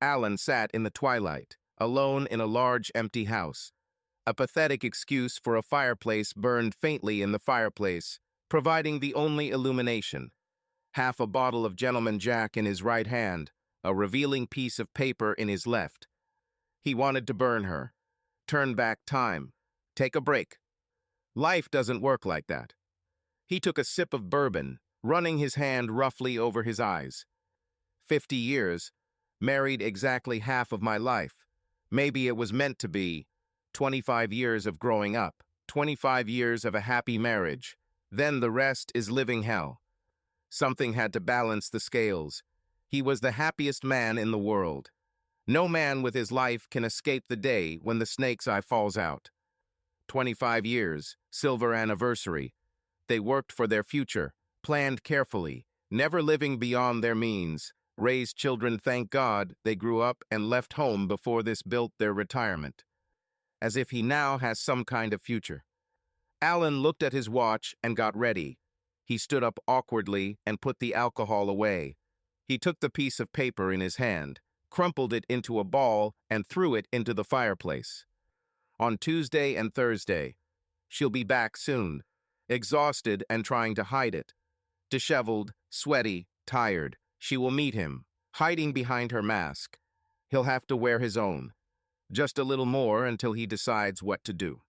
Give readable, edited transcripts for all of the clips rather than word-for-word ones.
Alan sat in the twilight, alone in a large empty house. A pathetic excuse for a fireplace burned faintly in the fireplace, providing the only illumination. Half a bottle of Gentleman Jack in his right hand, a revealing piece of paper in his left. He wanted to burn her, turn back time, take a break. Life doesn't work like that. He took a sip of bourbon, running his hand roughly over his eyes. 50 years, married exactly half of my life. Maybe it was meant to be. 25 years of growing up, 25 years of a happy marriage. Then the rest is living hell. Something had to balance the scales. He was the happiest man in the world. No man with his life can escape the day when the snake's eye falls out. 25 years, silver anniversary. They worked for their future, planned carefully, never living beyond their means, raised children, thank God they grew up and left home before this built their retirement. As if he now has some kind of future. Alan looked at his watch and got ready. He stood up awkwardly and put the alcohol away. He took the piece of paper in his hand, crumpled it into a ball, and threw it into the fireplace. On Tuesday and Thursday. She'll be back soon, exhausted and trying to hide it. Disheveled, sweaty, tired. She will meet him, hiding behind her mask. He'll have to wear his own. Just a little more until he decides what to do.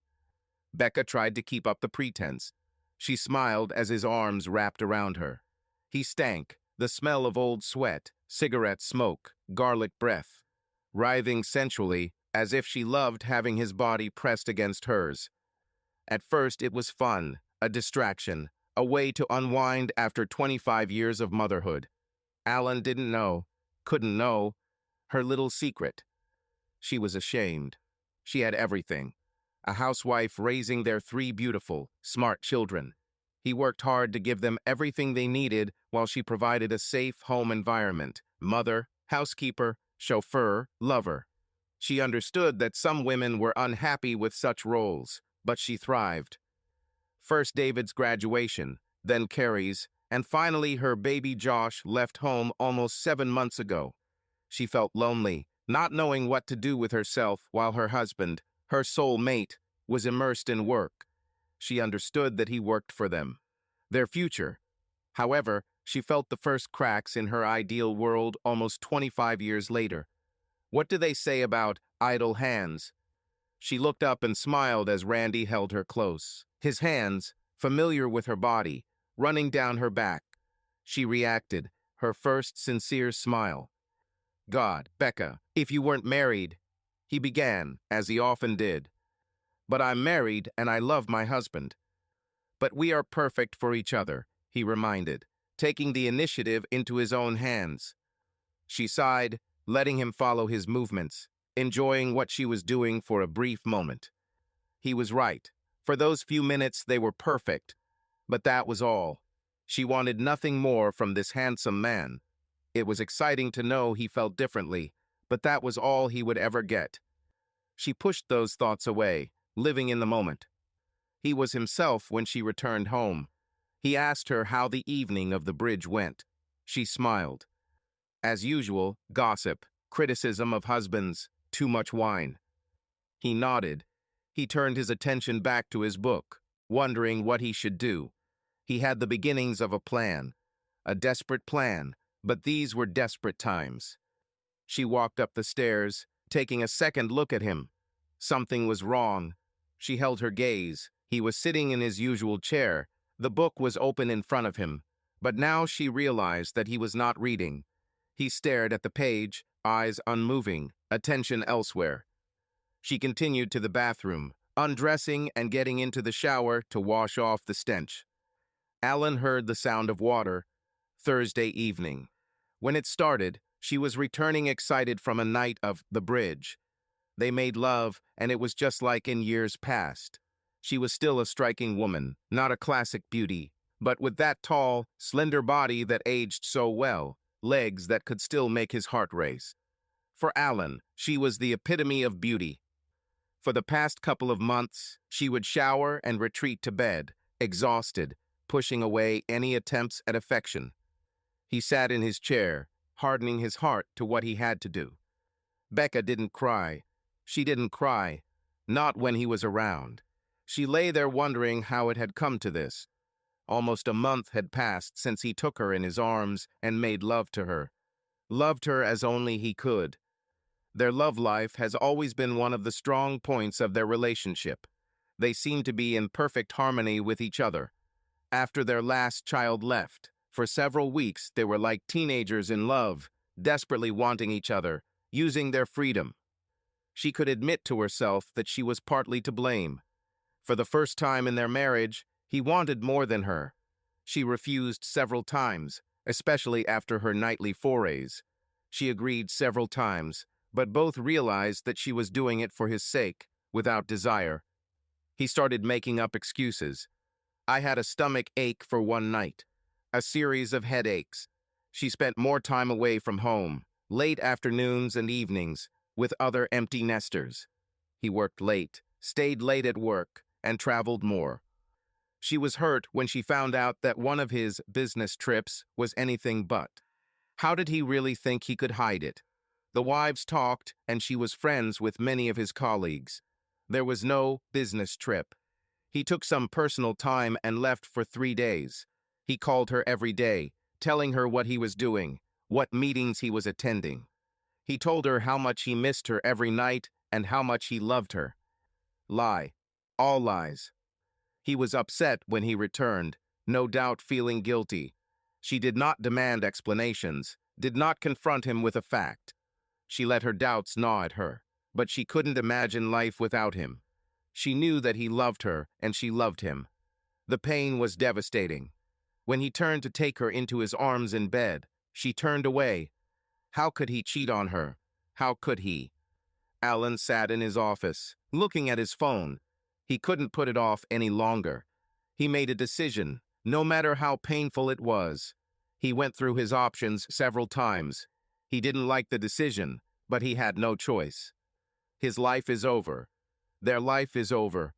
Becca tried to keep up the pretense. She smiled as his arms wrapped around her. He stank, the smell of old sweat, cigarette smoke, garlic breath, writhing sensually as if she loved having his body pressed against hers. At first it was fun, a distraction, a way to unwind after 25 years of motherhood. Alan didn't know, couldn't know, her little secret. She was ashamed. She had everything. A housewife raising their 3 beautiful, smart children. He worked hard to give them everything they needed while she provided a safe home environment. Mother, housekeeper, chauffeur, lover. She understood that some women were unhappy with such roles, but she thrived. First David's graduation, then Carrie's, and finally her baby Josh left home almost 7 months ago. She felt lonely, not knowing what to do with herself while her husband, her soul mate, was immersed in work. She understood that he worked for them, their future. However, she felt the first cracks in her ideal world almost 25 years later. What do they say about idle hands? She looked up and smiled as Randy held her close. His hands, familiar with her body, running down her back. She reacted, her first sincere smile. God, Becca, if you weren't married, he began, as he often did. But I'm married and I love my husband. But we are perfect for each other, he reminded, taking the initiative into his own hands. She sighed, letting him follow his movements, enjoying what she was doing for a brief moment. He was right. For those few minutes they were perfect. But that was all. She wanted nothing more from this handsome man. It was exciting to know he felt differently, but that was all he would ever get. She pushed those thoughts away, living in the moment. He was himself when she returned home. He asked her how the evening of the bridge went. She smiled. As usual, gossip, criticism of husbands, too much wine. He nodded. He turned his attention back to his book, wondering what he should do. He had the beginnings of a plan, a desperate plan, but these were desperate times. She walked up the stairs, taking a second look at him. Something was wrong. She held her gaze. He was sitting in his usual chair. The book was open in front of him, but now she realized that he was not reading. He stared at the page, eyes unmoving, attention elsewhere. She continued to the bathroom, undressing and getting into the shower to wash off the stench. Alan heard the sound of water. Thursday evening. When it started, she was returning excited from a night of the bridge. They made love, and it was just like in years past. She was still a striking woman, not a classic beauty, but with that tall, slender body that aged so well, legs that could still make his heart race. For Alan, she was the epitome of beauty. For the past couple of months, she would shower and retreat to bed, exhausted, pushing away any attempts at affection. He sat in his chair, hardening his heart to what he had to do. Becca didn't cry. She didn't cry. Not when he was around. She lay there wondering how it had come to this. Almost a month had passed since he took her in his arms and made love to her. Loved her as only he could. Their love life has always been one of the strong points of their relationship. They seemed to be in perfect harmony with each other. After their last child left, for several weeks they were like teenagers in love, desperately wanting each other, using their freedom. She could admit to herself that she was partly to blame. For the first time in their marriage, he wanted more than her. She refused several times, especially after her nightly forays. She agreed several times, but both realized that she was doing it for his sake, without desire. He started making up excuses. I had a stomach ache for one night, a series of headaches. She spent more time away from home, late afternoons and evenings, with other empty nesters. He worked late, stayed late at work, and traveled more. She was hurt when she found out that one of his business trips was anything but. How did he really think he could hide it? The wives talked, and she was friends with many of his colleagues. There was no business trip. He took some personal time and left for 3 days. He called her every day, telling her what he was doing, what meetings he was attending. He told her how much he missed her every night and how much he loved her. Lie. All lies. He was upset when he returned, no doubt feeling guilty. She did not demand explanations, did not confront him with a fact. She let her doubts gnaw at her, but she couldn't imagine life without him. She knew that he loved her, and she loved him. The pain was devastating. When he turned to take her into his arms in bed, she turned away. How could he cheat on her? How could he? Alan sat in his office, looking at his phone. He couldn't put it off any longer. He made a decision, no matter how painful it was. He went through his options several times. He didn't like the decision, but he had no choice. His life is over. Their life is over.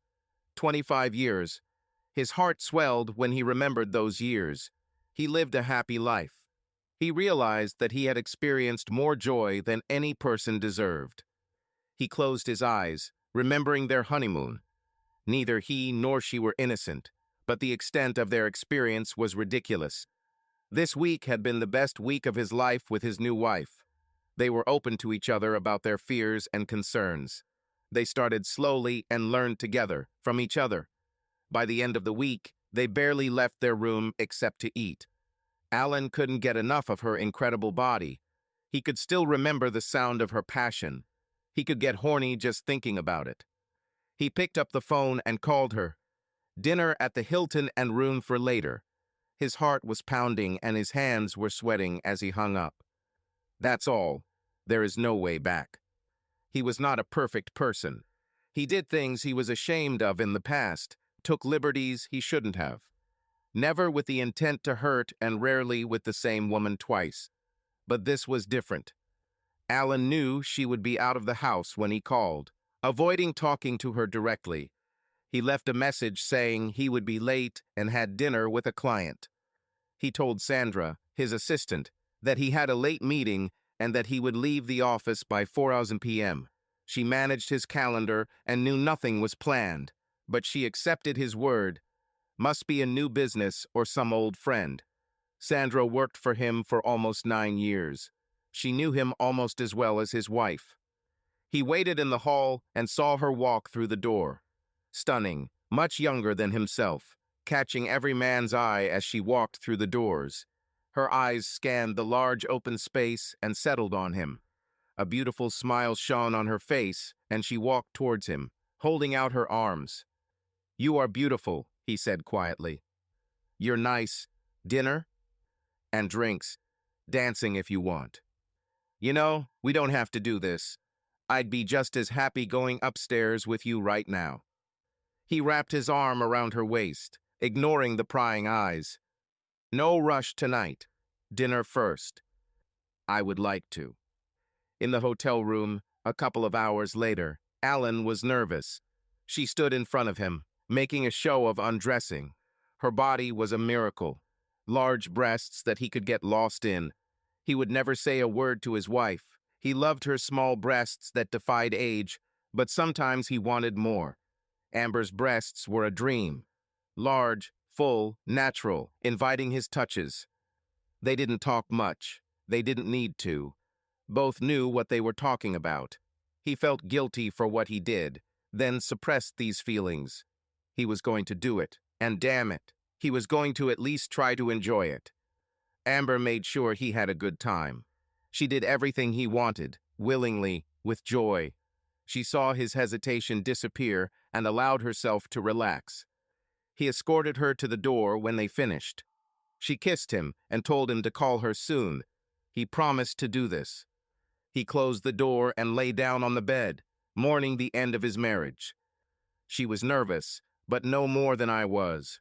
25 years. His heart swelled when he remembered those years. He lived a happy life. He realized that he had experienced more joy than any person deserved. He closed his eyes, remembering their honeymoon. Neither he nor she were innocent, but the extent of their experience was ridiculous. This week had been the best week of his life with his new wife. They were open to each other about their fears and concerns. They started slowly and learned together, from each other. By the end of the week, they barely left their room except to eat. Alan couldn't get enough of her incredible body. He could still remember the sound of her passion. He could get horny just thinking about it. He picked up the phone and called her. Dinner at the Hilton and room for later. His heart was pounding and his hands were sweating as he hung up. That's all. There is no way back. He was not a perfect person. He did things he was ashamed of in the past, took liberties he shouldn't have. Never with the intent to hurt and rarely with the same woman twice. But this was different. Alan knew she would be out of the house when he called, avoiding talking to her directly. He left a message saying he would be late and had dinner with a client. He told Sandra, his assistant, that he had a late meeting and that he would leave the office by 4 p.m. She managed his calendar and knew nothing was planned, but she accepted his word. Must be a new business or some old friend. Sandra worked for him for almost 9 years. She knew him almost as well as his wife. He waited in the hall and saw her walk through the door. Stunning, much younger than himself, catching every man's eye as she walked through the doors. Her eyes scanned the large open space and settled on him. A beautiful smile shone on her face, and she walked towards him, holding out her arms. "You are beautiful," he said quietly. "You're nice. Dinner? And drinks. Dancing if you want. You know, we don't have to do this. I'd be just as happy going upstairs with you right now." He wrapped his arm around her waist, ignoring the prying eyes. "No rush tonight. Dinner first. I would like to." In the hotel room, a couple of hours later, Alan was nervous. She stood in front of him, making a show of undressing. Her body was a miracle. Large breasts that he could get lost in. He would never say a word to his wife. He loved her small breasts that defied age, but sometimes he wanted more. Amber's breasts were a dream. Large, full, natural, inviting his touches. They didn't talk much. They didn't need to. Both knew what they were talking about. He felt guilty for what he did, then suppressed these feelings. He was going to do it, and damn it, he was going to at least try to enjoy it. Amber made sure he had a good time. She did everything he wanted, willingly, with joy. She saw his hesitation disappear and allowed herself to relax. He escorted her to the door when they finished. She kissed him and told him to call her soon. He promised to do this. He closed the door and lay down on the bed, mourning the end of his marriage. She was nervous, but no more than I was.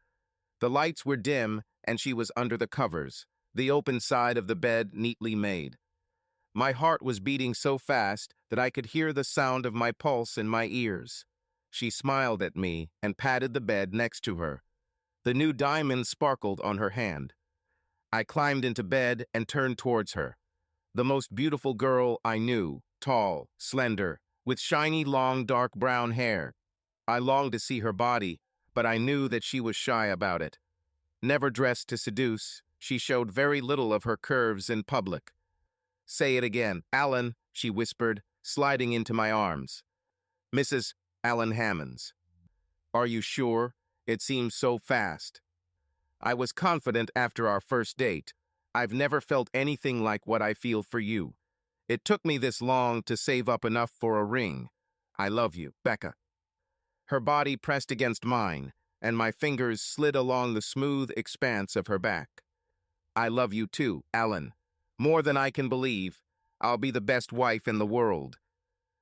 The lights were dim, and she was under the covers, the open side of the bed neatly made. My heart was beating so fast that I could hear the sound of my pulse in my ears. She smiled at me and patted the bed next to her. The new diamond sparkled on her hand. I climbed into bed and turned towards her. The most beautiful girl I knew, tall, slender, with shiny, long, dark brown hair. I longed to see her body, but I knew that she was shy about it. Never dressed to seduce, she showed very little of her curves in public. "Say it again, Alan," she whispered, sliding into my arms. "Mrs. Alan Hammonds." "Are you sure? It seems so fast." I was confident after our first date. I've never felt anything like what I feel for you. It took me this long to save up enough for a ring. I love you, Becca. Her body pressed against mine, and my fingers slid along the smooth expanse of her back. "I love you too, Alan. More than I can believe. I'll be the best wife in the world."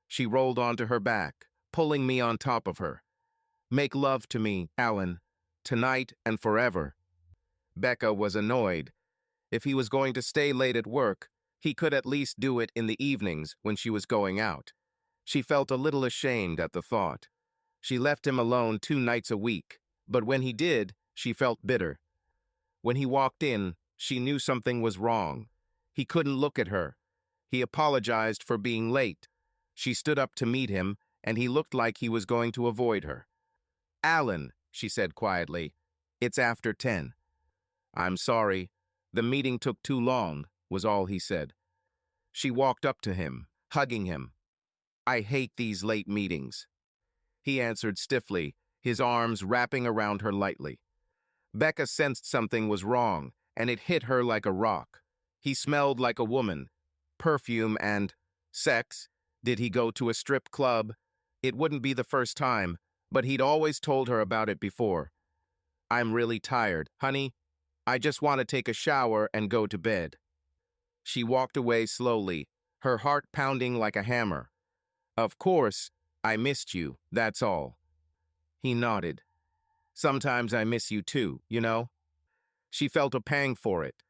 She rolled onto her back, pulling me on top of her. "Make love to me, Alan, tonight and forever." Becca was annoyed. If he was going to stay late at work, he could at least do it in the evenings when she was going out. She felt a little ashamed at the thought. She left him alone 2 nights a week, but when he did, she felt bitter. When he walked in, she knew something was wrong. He couldn't look at her. He apologized for being late. She stood up to meet him, and he looked like he was going to avoid her. "Alan," she said quietly, "it's after 10. "I'm sorry. The meeting took too long," was all he said. She walked up to him, hugging him. "I hate these late meetings." He answered stiffly, his arms wrapping around her lightly. Becca sensed something was wrong, and it hit her like a rock. He smelled like a woman. Perfume and sex. Did he go to a strip club? It wouldn't be the first time, but he'd always told her about it before. "I'm really tired, honey. I just want to take a shower and go to bed." She walked away slowly, her heart pounding like a hammer. "Of course, I missed you, that's all." He nodded. "Sometimes I miss you too, you know?" She felt a pang for it.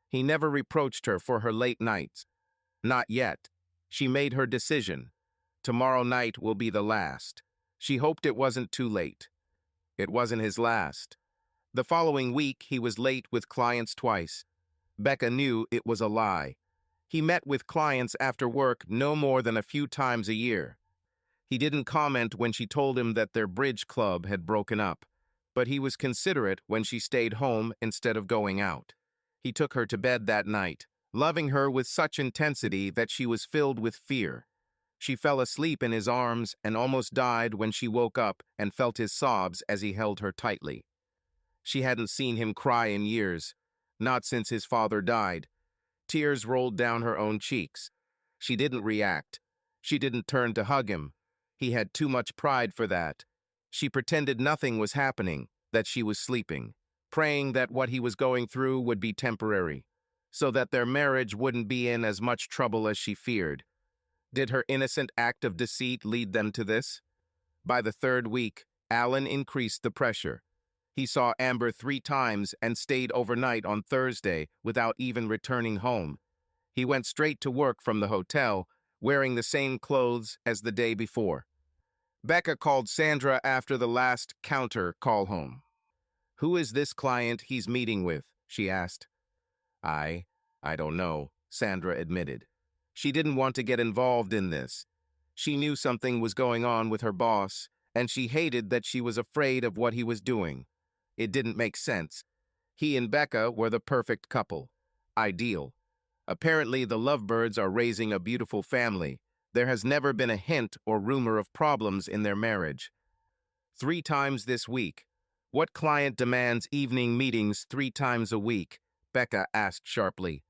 He never reproached her for her late nights. Not yet. She made her decision. Tomorrow night will be the last. She hoped it wasn't too late. It wasn't his last. The following week, he was late with clients twice. Becca knew it was a lie. He met with clients after work no more than a few times a year. He didn't comment when she told him that their bridge club had broken up, but he was considerate when she stayed home instead of going out. He took her to bed that night, loving her with such intensity that she was filled with fear. She fell asleep in his arms and almost died when she woke up and felt his sobs as he held her tightly. She hadn't seen him cry in years, not since his father died. Tears rolled down her own cheeks. She didn't react. She didn't turn to hug him. He had too much pride for that. She pretended nothing was happening, that she was sleeping, praying that what he was going through would be temporary, so that their marriage wouldn't be in as much trouble as she feared. Did her innocent act of deceit lead them to this? By the 3rd week, Alan increased the pressure. He saw Amber 3 times and stayed overnight on Thursday without even returning home. He went straight to work from the hotel, wearing the same clothes as the day before. Becca called Sandra after the last counter call home. "Who is this client he's meeting with?" she asked. I don't know," Sandra admitted. She didn't want to get involved in this. She knew something was going on with her boss, and she hated that she was afraid of what he was doing. It didn't make sense. He and Becca were the perfect couple. Ideal. Apparently, the Lovebirds are raising a beautiful family. There has never been a hint or rumor of problems in their marriage. 3 times this week. What client demands evening meetings 3 times a week? Becca asked sharply.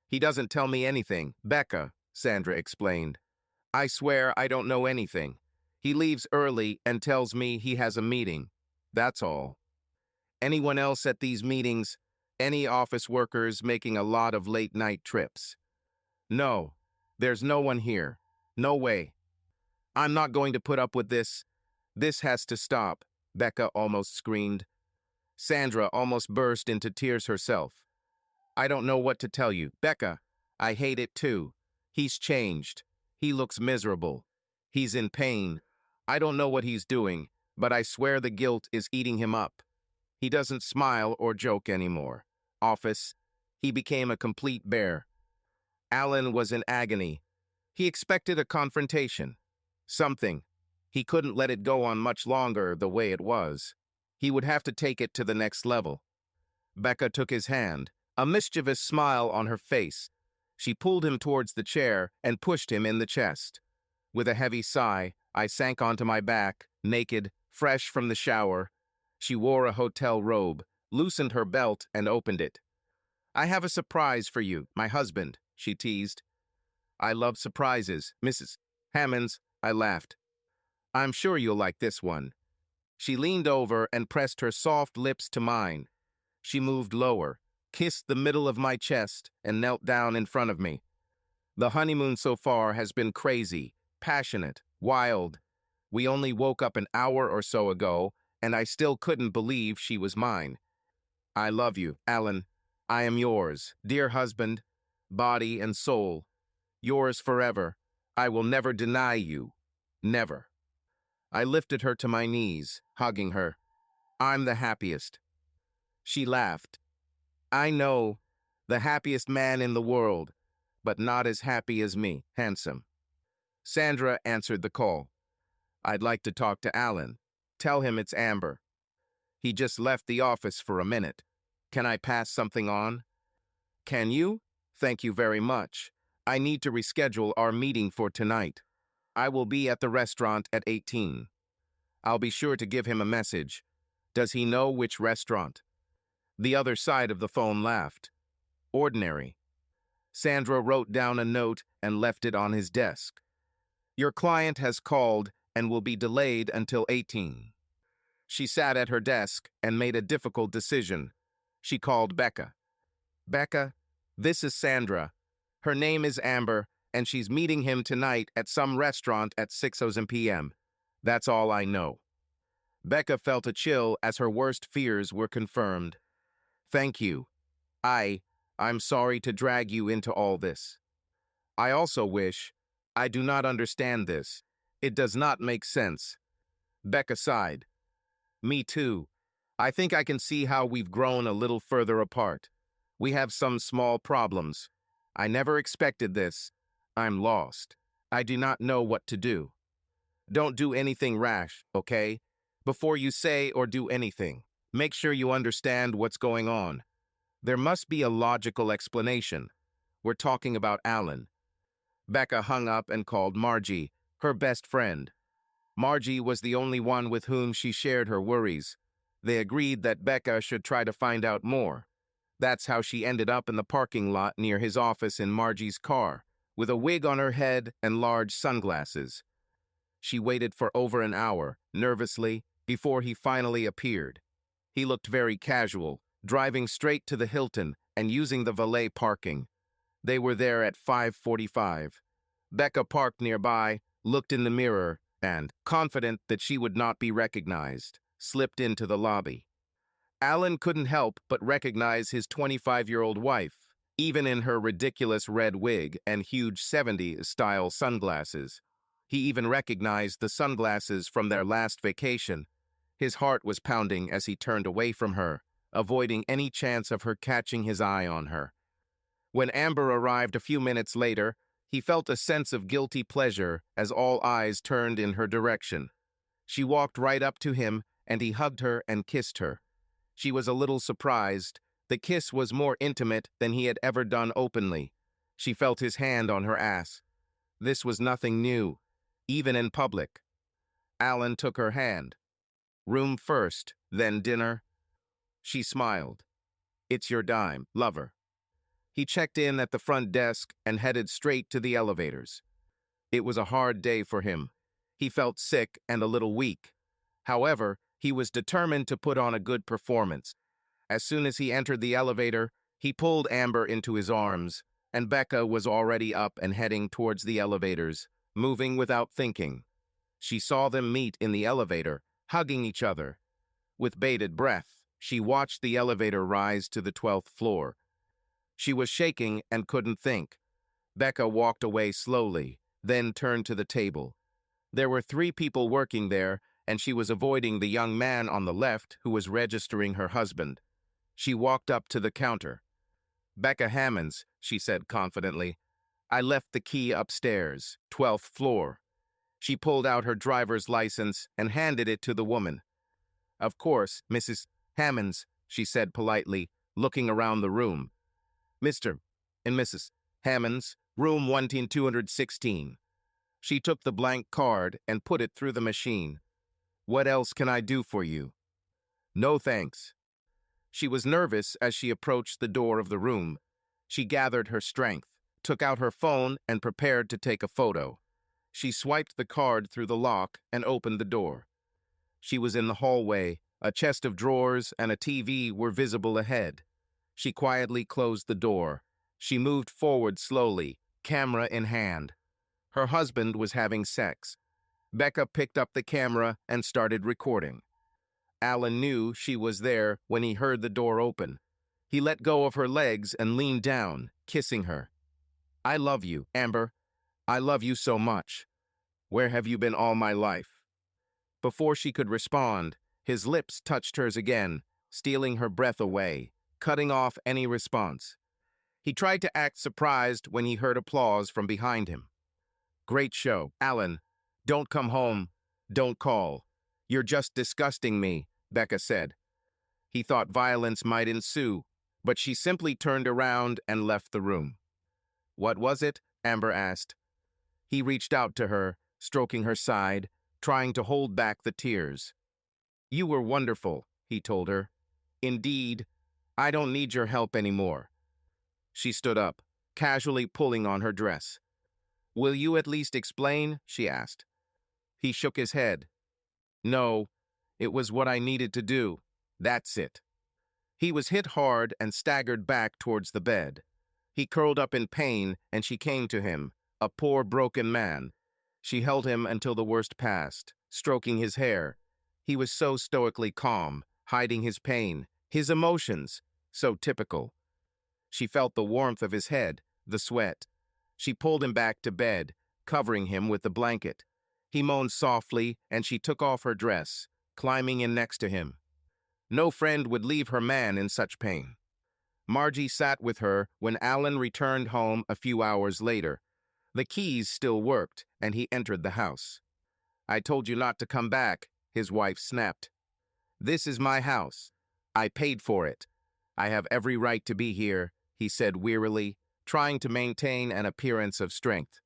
He doesn't tell me anything, Becca, Sandra explained. I swear I don't know anything. He leaves early and tells me he has a meeting. That's all. Anyone else at these meetings? Any office workers making a lot of late-night trips? No, there's no one here. No way. I'm not going to put up with this. This has to stop, Becca almost screamed. Sandra almost burst into tears herself. I don't know what to tell you. Becca, I hate it too. He's changed. He looks miserable. He's in pain. I don't know what he's doing, but I swear the guilt is eating him up. He doesn't smile or joke anymore. Office, he became a complete bear. Alan was in agony. He expected a confrontation. Something. He couldn't let it go on much longer the way it was. He would have to take it to the next level. Becca took his hand, a mischievous smile on her face. She pulled him towards the chair and pushed him in the chest. With a heavy sigh, I sank onto my back, naked, fresh from the shower. She wore a hotel robe, loosened her belt, and opened it. I have a surprise for you, my husband, she teased. I love surprises, Mrs. Hammonds, I laughed. I'm sure you'll like this one. She leaned over and pressed her soft lips to mine. She moved lower, kissed the middle of my chest, and knelt down in front of me. The honeymoon so far has been crazy, passionate, wild. We only woke up an hour or so ago, and I still couldn't believe she was mine. I love you, Alan. I am yours, dear husband, body and soul. Yours forever. I will never deny you. Never. I lifted her to my knees, hugging her. I'm the happiest. She laughed. I know, the happiest man in the world, but not as happy as me, handsome. Sandra answered the call. I'd like to talk to Alan. Tell him it's Amber. He just left the office for a minute. Can I pass something on? Can you? Thank you very much. I need to reschedule our meeting for tonight. I will be at the restaurant at 18. I'll be sure to give him a message. Does he know which restaurant? The other side of the phone laughed. Ordinary. Sandra wrote down a note and left it on his desk. Your client has called and will be delayed until 18. She sat at her desk and made a difficult decision. She called Becca. Becca, this is Sandra. Her name is Amber, and she's meeting him tonight at some restaurant at 6 p.m. That's all I know. Becca felt a chill as her worst fears were confirmed. Thank you. I'm sorry to drag you into all this. I also wish, I do not understand this. It does not make sense. Becca sighed. Me too. I think I can see how we've grown a little further apart. We have some small problems. I never expected this. I'm lost. I do not know what to do. Don't do anything rash, okay? Before you say or do anything, make sure you understand what's going on. There must be a logical explanation. We're talking about Alan. Becca hung up and called Margie, her best friend. Margie was the only one with whom she shared her worries. They agreed that Becca should try to find out more. That's how she ended up in the parking lot near his office in Margie's car, with a wig on her head and large sunglasses. She waited for over an hour, nervously, before he finally appeared. He looked very casual, driving straight to the Hilton and using the valet parking. They were there at 5:45. Becca parked nearby, looked in the mirror, and, confident that she would not be recognized, slipped into the lobby. Alan couldn't help but recognize his 25-year-old wife, even in her ridiculous red wig and huge 70s-style sunglasses. He even recognized the sunglasses from their last vacation. His heart was pounding as he turned away from her, avoiding any chance of her catching his eye on her. When Amber arrived a few minutes later, He felt a sense of guilty pleasure as all eyes turned in her direction. She walked right up to him, and he hugged her and kissed her. She was a little surprised. The kiss was more intimate than he had ever done openly. She felt his hand on her ass. This was nothing new, even in public. Alan took her hand. Room first, then dinner. She smiled. It's your dime, lover. He checked in at the front desk and headed straight to the elevators. It was a hard day for him. He felt sick and a little weak. However, he was determined to put on a good performance. As soon as he entered the elevator, he pulled Amber into his arms, and Becca was already up and heading towards the elevators, moving without thinking. She saw them meet in the elevator, hugging each other. With bated breath, she watched the elevator rise to the 12th floor. She was shaking and couldn't think. Becca walked away slowly, then turned to the table. There were 3 people working there, and she was avoiding the young man on the left who was registering her husband. She walked up to the counter. Becca Hammonds, she said confidently. I left the key upstairs, 12th floor. She pulled out her driver's license and handed it to the woman. Of course, Mrs. Hammonds, she said politely, looking around the room. Mr. and Mrs. Hammonds, room 11216. She took the blank card and put it through the machine. What else can I do for you? No thanks. She was nervous as she approached the door of the room. She gathered her strength, took out her phone, and prepared to take a photo. She swiped the card through the lock and opened the door. She was in the hallway. A chest of drawers and a TV were visible ahead. She quietly closed the door. She moved forward slowly, camera in hand. Her husband was having sex. Becca picked up the camera and started recording. Alan knew she was there when he heard the door open. He let go of her legs and leaned down, kissing her. I love you, Amber. I love you so much. Where have you been all my life? Before she could respond, his lips touched hers again, stealing her breath away, cutting off any response. He tried to act surprised when he heard applause from behind him. Great show, Alan. Don't come home. Don't call. You're just disgusting me, Becca said. He thought violence might ensue, but she simply turned around and left the room. What was it? Amber asked. He reached out to her, stroking her side, trying to hold back the tears. You were wonderful, he told her. Indeed, I don't need your help anymore. She stood up, casually pulling on her dress. Will you at least explain? She asked. He shook his head. No, it was what I needed to do. That's it. He was hit hard and staggered back towards the bed. He curled up in pain, and she came to him, a poor broken man. She held him until the worst passed, stroking his hair. He was so stoically calm, hiding his pain, his emotions, so typical. She felt the warmth of his head, the sweat. She pulled him back to bed, covering him with the blanket. He moaned softly, and she took off her dress, climbing in next to him. No friend would leave her man in such pain. Margie sat with her when Alan returned home a few hours later. The keys still worked, and he entered the house. I told you not to come back, his wife snapped. This is my house. I paid for it. I have every right to be here, he said wearily, trying to maintain an appearance of strength.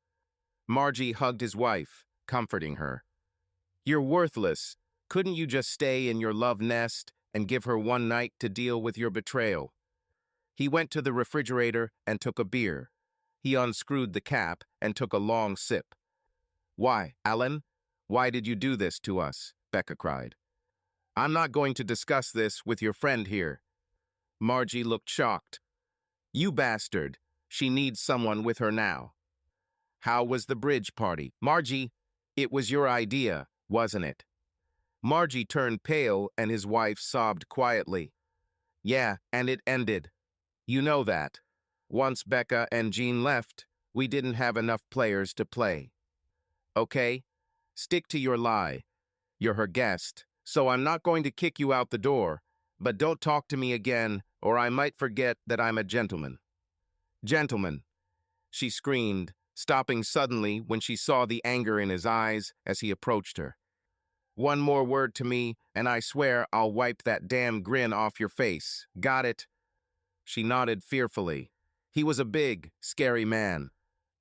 Margie hugged his wife, comforting her. You're worthless. Couldn't you just stay in your love nest and give her one night to deal with your betrayal? He went to the refrigerator and took a beer. He unscrewed the cap and took a long sip. Why, Alan? Why did you do this to us? Becca cried. I'm not going to discuss this with your friend here. Margie looked shocked. You bastard. She needs someone with her now. How was the bridge party? Margie, it was your idea, wasn't it? Margie turned pale and his wife sobbed quietly. Yeah, and it ended. You know that. Once Becca and Jean left, we didn't have enough players to play. Okay? Stick to your lie. You're her guest, so I'm not going to kick you out the door, but don't talk to me again, or I might forget that I'm a gentleman. Gentleman, she screamed, stopping suddenly when she saw the anger in his eyes as he approached her. "One more word to me, and I swear I'll wipe that damn grin off your face. Got it?" She nodded fearfully. He was a big, scary man,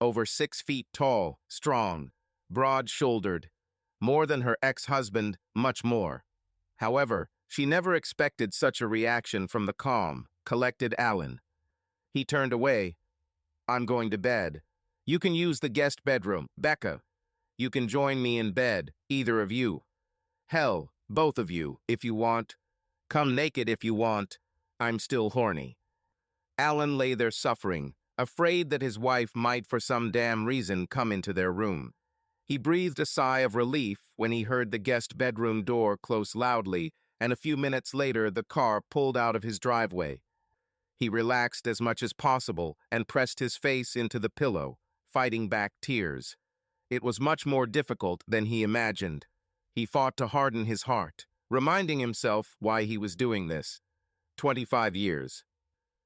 over 6 feet tall, strong, broad-shouldered, more than her ex-husband, much more. However, she never expected such a reaction from the calm, collected Alan. He turned away. "I'm going to bed. You can use the guest bedroom. Becca, you can join me in bed, either of you. Hell, both of you, if you want. Come naked if you want. I'm still horny." Alan lay there suffering, afraid that his wife might for some damn reason come into their room. He breathed a sigh of relief when he heard the guest bedroom door close loudly, and a few minutes later the car pulled out of his driveway. He relaxed as much as possible and pressed his face into the pillow, fighting back tears. It was much more difficult than he imagined. He fought to harden his heart, reminding himself why he was doing this. 25 years.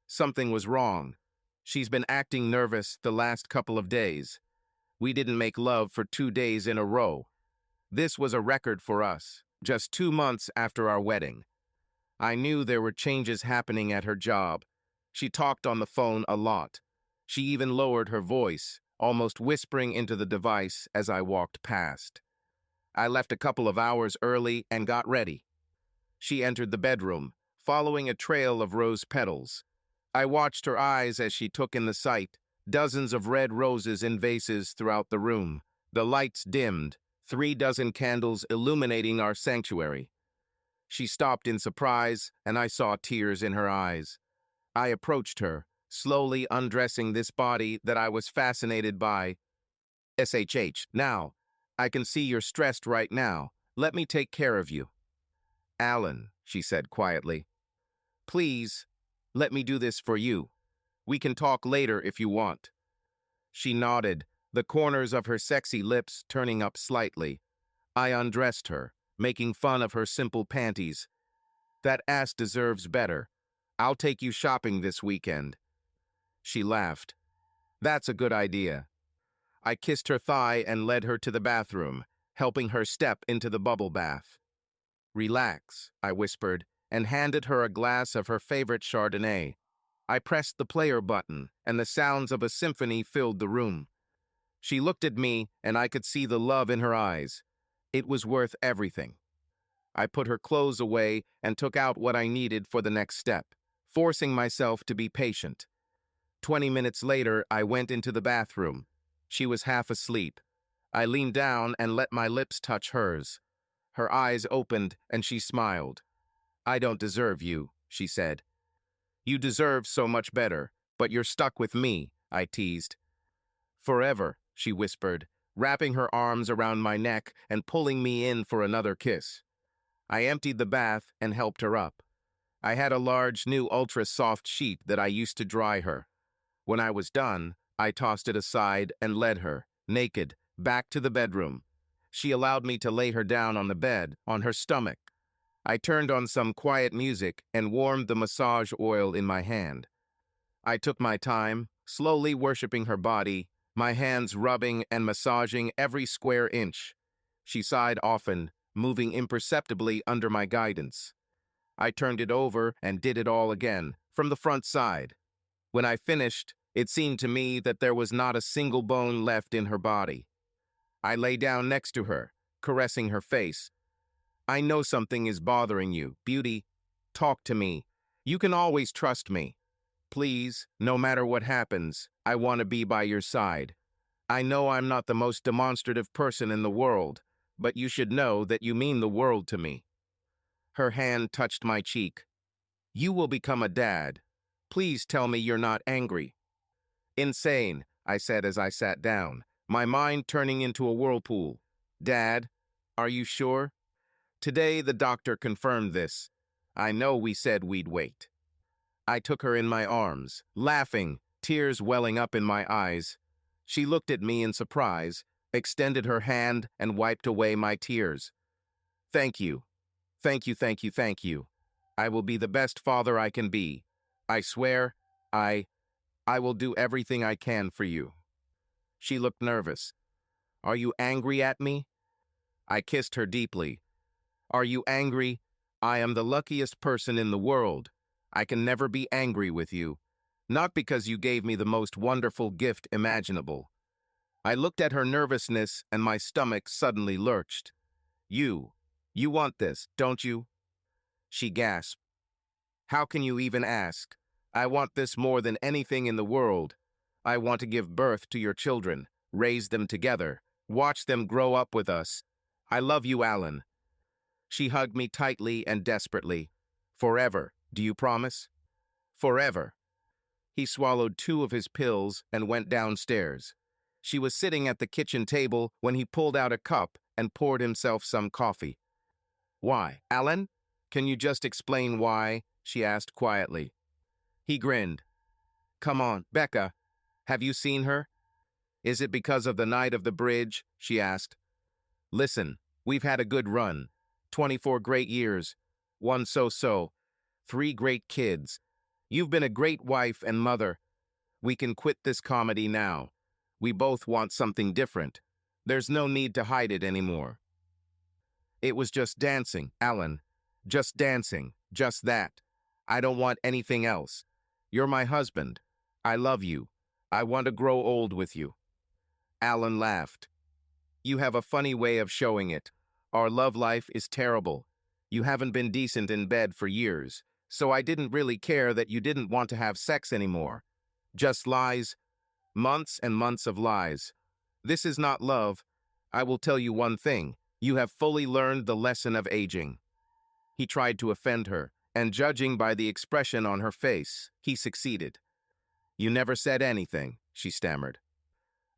Something was wrong. She's been acting nervous the last couple of days. We didn't make love for 2 days in a row. This was a record for us, just 2 months after our wedding. I knew there were changes happening at her job. She talked on the phone a lot. She even lowered her voice, almost whispering into the device as I walked past. I left a couple of hours early and got ready. She entered the bedroom, following a trail of rose petals. I watched her eyes as she took in the sight, dozens of red roses in vases throughout the room. The lights dimmed, 3 dozen candles illuminating our sanctuary. She stopped in surprise, and I saw tears in her eyes. I approached her, slowly undressing this body that I was fascinated by. "SHH, now, I can see you're stressed right now. Let me take care of you." "Alan," she said quietly, "please, let me do this for you. We can talk later if you want." She nodded, the corners of her sexy lips turning up slightly. I undressed her, making fun of her simple panties. "That ass deserves better. I'll take you shopping this weekend." She laughed. "That's a good idea." I kissed her thigh and led her to the bathroom, helping her step into the bubble bath. "Relax," I whispered, and handed her a glass of her favorite Chardonnay. I pressed the player button, and the sounds of a symphony filled the room. She looked at me, and I could see the love in her eyes. It was worth everything. I put her clothes away and took out what I needed for the next step, forcing myself to be patient. 20 minutes later, I went into the bathroom. She was half asleep. I leaned down and let my lips touch hers. Her eyes opened, and she smiled. "I don't deserve you," she said. "You deserve so much better, but you're stuck with me," I teased. "Forever," she whispered, wrapping her arms around my neck and pulling me in for another kiss. I emptied the bath and helped her up. I had a large, new ultra-soft sheet that I used to dry her. When I was done, I tossed it aside and led her, naked, back to the bedroom. She allowed me to lay her down on the bed, on her stomach. I turned on some quiet music and warmed the massage oil in my hand. I took my time, slowly worshiping her body, my hands rubbing and massaging every square inch. She sighed often, moving imperceptibly under my guidance. I turned it over and did it all again, from the front side. When I finished, it seemed to me that there was not a single bone left in her body. I lay down next to her, caressing her face. "I know something is bothering you, Beauty. Talk to me. You can always trust me. Please, no matter what happens, I want to be by your side. I know I'm not the most demonstrative person in the world, but you should know that you mean the world to me." Her hand touched my cheek. "You will become a dad. Please tell me you're not angry." "Insane," I said as I sat down, my mind turning into a whirlpool. "Dad, are you sure?" Today the doctor confirmed this. I know we said we'd wait. I took her in my arms, laughing, tears welling up in my eyes. She looked at me in surprise, extended her hand, and wiped away my tears. "Thank you. Thank you, thank you, thank you. I will be the best father I can be. I swear, I will do everything I can for you." She looked nervous. Are you angry at me? I kissed her deeply. Are you angry? I am the luckiest person in the world. I can never be angry with you. Not because you gave me the most wonderful gift imaginable. I looked at her nervousness and my stomach suddenly lurched. You want this, don't you? She gasped. How can you even ask? I want this more than anything in the world. I want to give birth to your children, raise them together, watch them grow up with us. I love you, Alan. She hugged me tightly and desperately. Forever, do you promise? Forever. He swallowed 2 of his pills and went downstairs. She was sitting at the kitchen table when he pulled out a cup and poured himself some coffee. Why, Alan? Can you just explain why? She asked quietly. He grinned. Come on, Becca. Have you seen her? Is it because of the night of the bridge? She asked. Listen, we've had a good run. 24 great years. 1 so-so. 3 great kids. You've been a great wife and mother. We can quit this comedy now. We both want something different. There's no need to hide it anymore. It was just dancing, Alan. Just dancing. Just that. I don't want anything else. You're my husband. I love you. I want to grow old with you. Alan laughed. You have a funny way of showing it. Our love life is terrible. You haven't been decent in bed for years, so I didn't really care that you didn't want to have sex anymore. Just lies. Months and months of lies. This is not love. I will tell you one thing. You have fully learned the lesson of aging. He tried to offend her, and judging by the expression on her face, he succeeded. You never said anything, she stammered.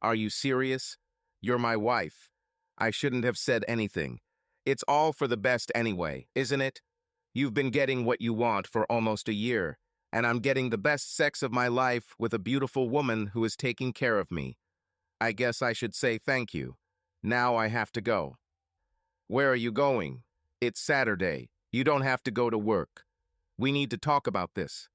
Are you serious? You're my wife. I shouldn't have said anything. It's all for the best anyway, isn't it? You've been getting what you want for almost a year, and I'm getting the best sex of my life with a beautiful woman who is taking care of me. I guess I should say thank you. Now I have to go. Where are you going? It's Saturday. You don't have to go to work. We need to talk about this.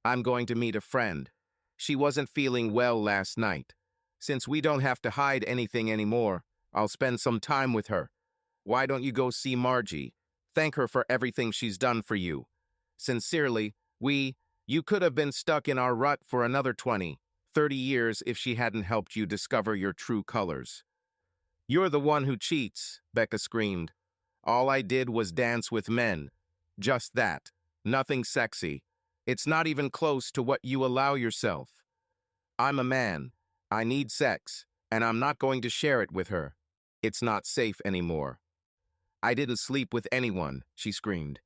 I'm going to meet a friend. She wasn't feeling well last night. Since we don't have to hide anything anymore, I'll spend some time with her. Why don't you go see Margie? Thank her for everything she's done for you. Sincerely, you could have been stuck in our rut for another 20, 30 years if she hadn't helped you discover your true colors. You're the one who cheats, Becca screamed. All I did was dance with men. Just that. Nothing sexy. It's not even close to what you allow yourself. I'm a man. I need sex, and I'm not going to share it with her. It's not safe anymore. I didn't sleep with anyone, she screamed.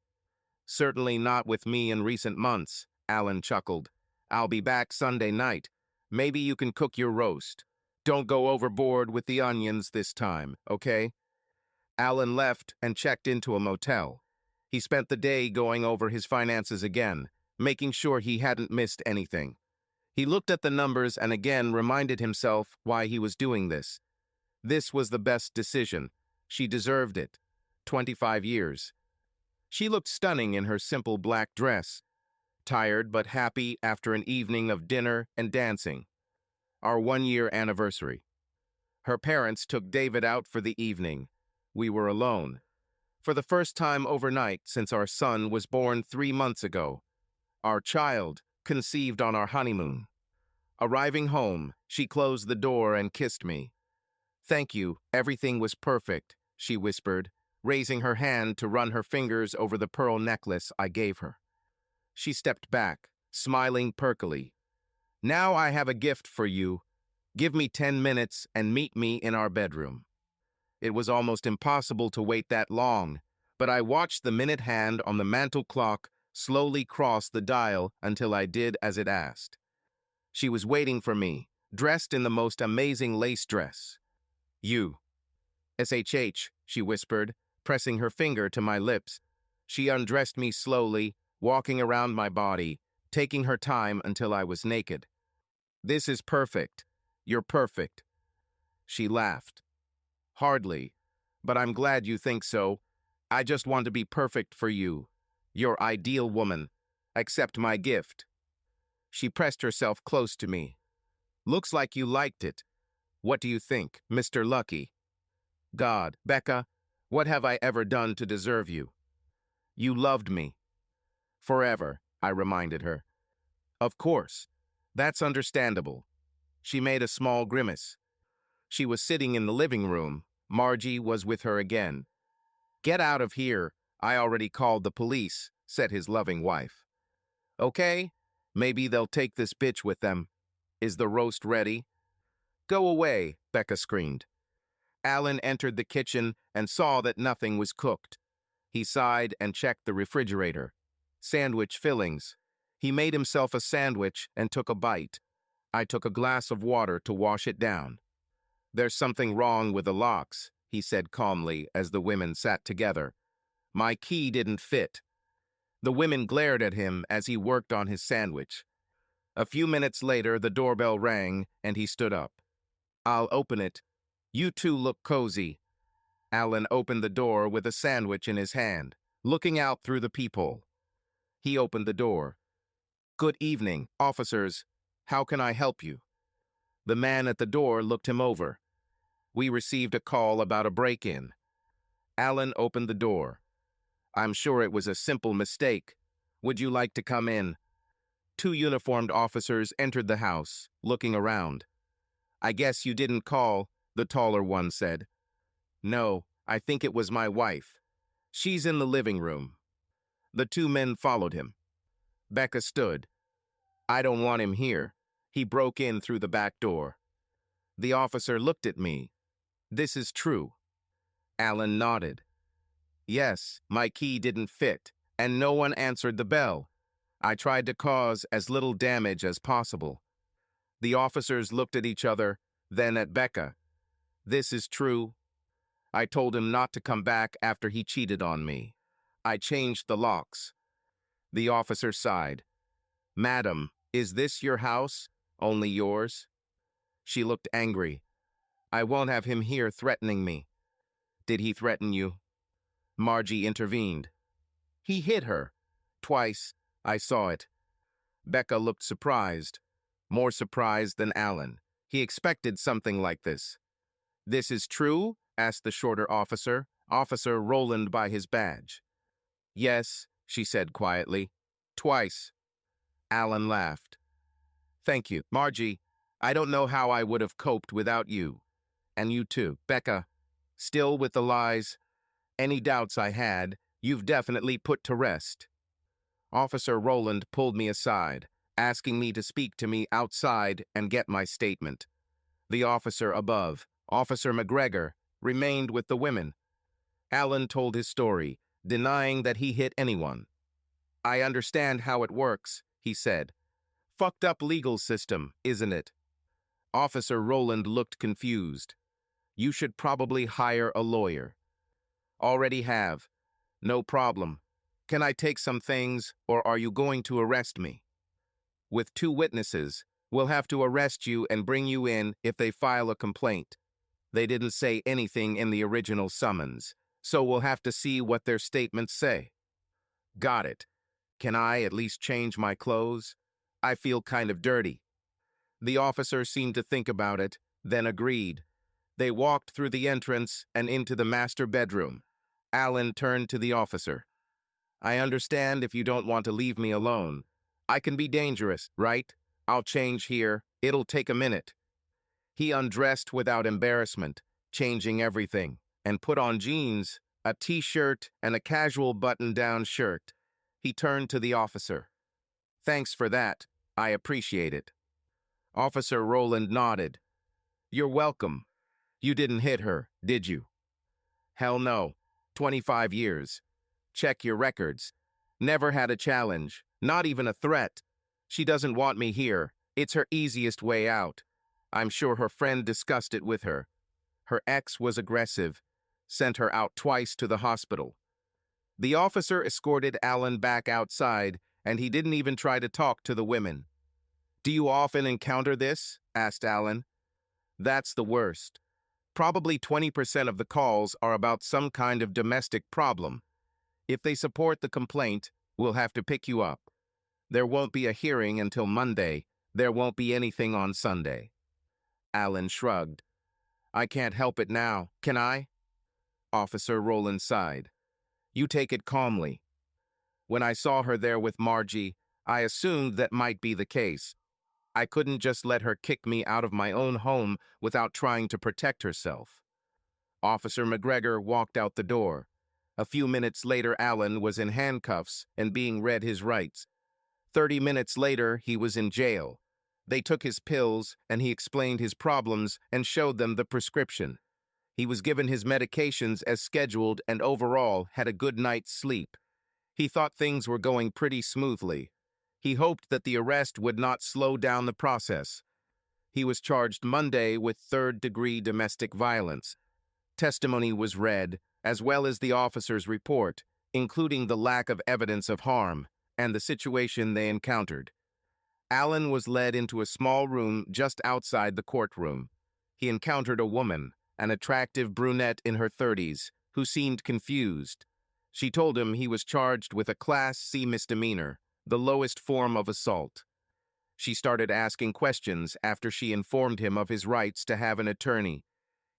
Certainly not with me in recent months, Alan chuckled. I'll be back Sunday night. Maybe you can cook your roast. Don't go overboard with the onions this time, okay? Alan left and checked into a motel. He spent the day going over his finances again, making sure he hadn't missed anything. He looked at the numbers and again reminded himself why he was doing this. This was the best decision. She deserved it. 25 years. She looked stunning in her simple black dress, tired but happy after an evening of dinner and dancing. Our 1-year anniversary. Her parents took David out for the evening. We were alone. For the first time overnight since our son was born 3 months ago. Our child, conceived on our honeymoon. Arriving home, she closed the door and kissed me. Thank you, everything was perfect, she whispered, raising her hand to run her fingers over the pearl necklace I gave her. She stepped back, smiling perkily. Now I have a gift for you. Give me 10 minutes and meet me in our bedroom. It was almost impossible to wait that long, but I watched the minute hand on the mantel clock slowly cross the dial until I did as it asked. She was waiting for me, dressed in the most amazing lace dress. You. SHH, she whispered, pressing her finger to my lips. She undressed me slowly, walking around my body, taking her time until I was naked. This is perfect. You're perfect. She laughed. Hardly, but I'm glad you think so. I just want to be perfect for you. Your ideal woman. Accept my gift. She pressed herself close to me. Looks like you liked it. What do you think, Mr. Lucky? God, Becca, what have I ever done to deserve you? You loved me. Forever, I reminded her. Of course. That's understandable. She made a small grimace. She was sitting in the living room. Margie was with her again. Get out of here. I already called the police, said his loving wife. Okay, maybe they'll take this bitch with them. Is the roast ready? Go away, Becca screamed. Alan entered the kitchen and saw that nothing was cooked. He sighed and checked the refrigerator. Sandwich fillings. He made himself a sandwich and took a bite. I took a glass of water to wash it down. There's something wrong with the locks, he said calmly as the women sat together. My key didn't fit. The women glared at him as he worked on his sandwich. A few minutes later, the doorbell rang and he stood up. I'll open it. You two look cozy. Alan opened the door with a sandwich in his hand, looking out through the peephole. He opened the door. Good evening, officers. How can I help you? The man at the door looked him over. We received a call about a break-in. Alan opened the door. I'm sure it was a simple mistake. Would you like to come in? Two uniformed officers entered the house, looking around. I guess you didn't call, the taller one said. No, I think it was my wife. She's in the living room. The two men followed him. Becca stood. I don't want him here. He broke in through the back door. The officer looked at me. This is true. Alan nodded. Yes, my key didn't fit, and no one answered the bell. I tried to cause as little damage as possible. The officers looked at each other, then at Becca. This is true. I told him not to come back after he cheated on me. I changed the locks. The officer sighed. Madam, is this your house? Only yours? She looked angry. I won't have him here threatening me. Did he threaten you? Margie intervened. He hit her. Twice. I saw it. Becca looked surprised. More surprised than Alan. He expected something like this. This is true? Asked the shorter officer, Officer Roland by his badge. Yes, she said quietly. Twice. Alan laughed. Thank you, Margie. I don't know how I would have coped without you. And you too, Becca. Still with the lies. Any doubts I had, you've definitely put to rest. Officer Roland pulled me aside, asking me to speak to me outside and get my statement. The officer above, Officer McGregor, remained with the women. Alan told his story, denying that he hit anyone. I understand how it works, he said. Fucked up legal system, isn't it? Officer Roland looked confused. You should probably hire a lawyer. Already have. No problem. Can I take some things, or are you going to arrest me? With two witnesses, we'll have to arrest you and bring you in if they file a complaint. They didn't say anything in the original summons, so we'll have to see what their statements say. Got it. Can I at least change my clothes? I feel kind of dirty. The officer seemed to think about it, then agreed. They walked through the entrance and into the master bedroom. Alan turned to the officer. I understand if you don't want to leave me alone. I can be dangerous, right? I'll change here. It'll take a minute. He undressed without embarrassment, changing everything, and put on jeans, a t-shirt, and a casual button-down shirt. He turned to the officer. Thanks for that. I appreciate it. Officer Roland nodded. You're welcome. You didn't hit her, did you? Hell no. 25 years. Check your records. Never had a challenge, not even a threat. She doesn't want me here. It's her easiest way out. I'm sure her friend discussed it with her. Her ex was aggressive, sent her out twice to the hospital. The officer escorted Alan back outside, and he didn't even try to talk to the women. Do you often encounter this? Asked Alan. That's the worst. Probably 20% of the calls are about some kind of domestic problem. If they support the complaint, we'll have to pick you up. There won't be a hearing until Monday. There won't be anything on Sunday. Alan shrugged. I can't help it now, can I? Officer Rowland sighed. You take it calmly. When I saw her there with Margie, I assumed that might be the case. I couldn't just let her kick me out of my own home without trying to protect herself. Officer McGregor walked out the door. A few minutes later, Alan was in handcuffs and being read his rights. 30 minutes later, he was in jail. They took his pills, and he explained his problems and showed them the prescription. He was given his medications as scheduled and overall had a good night's sleep. He thought things were going pretty smoothly. He hoped that the arrest would not slow down the process. He was charged Monday with third-degree domestic violence. Testimony was read, as well as the officer's report, including the lack of evidence of harm and the situation they encountered. Alan was led into a small room just outside the courtroom. He encountered a woman, an attractive brunette in her 30s, who seemed confused. She told him he was charged with a Class C misdemeanor, the lowest form of assault. She started asking questions after she informed him of his rights to have an attorney.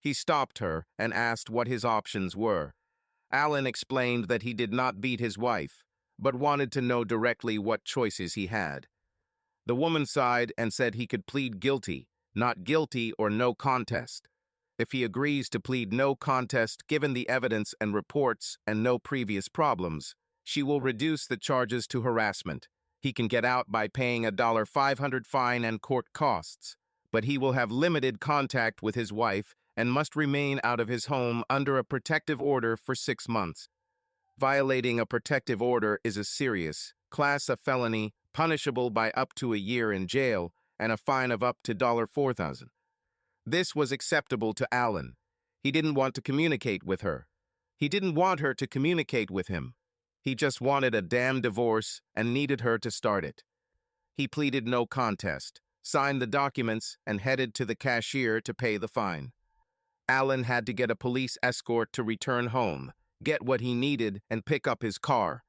He stopped her and asked what his options were. Alan explained that he did not beat his wife, but wanted to know directly what choices he had. The woman sighed and said he could plead guilty, not guilty or no contest. If he agrees to plead no contest given the evidence and reports and no previous problems, she will reduce the charges to harassment. He can get out by paying a $500 fine and court costs, but he will have limited contact with his wife and must remain out of his home under a protective order for 6 months. Violating a protective order is a serious, class of felony punishable by up to a year in jail and a fine of up to $4,000. This was acceptable to Alan. He didn't want to communicate with her. He didn't want her to communicate with him. He just wanted a damn divorce and needed her to start it. He pleaded no contest, signed the documents, and headed to the cashier to pay the fine. Alan had to get a police escort to return home, get what he needed, and pick up his car.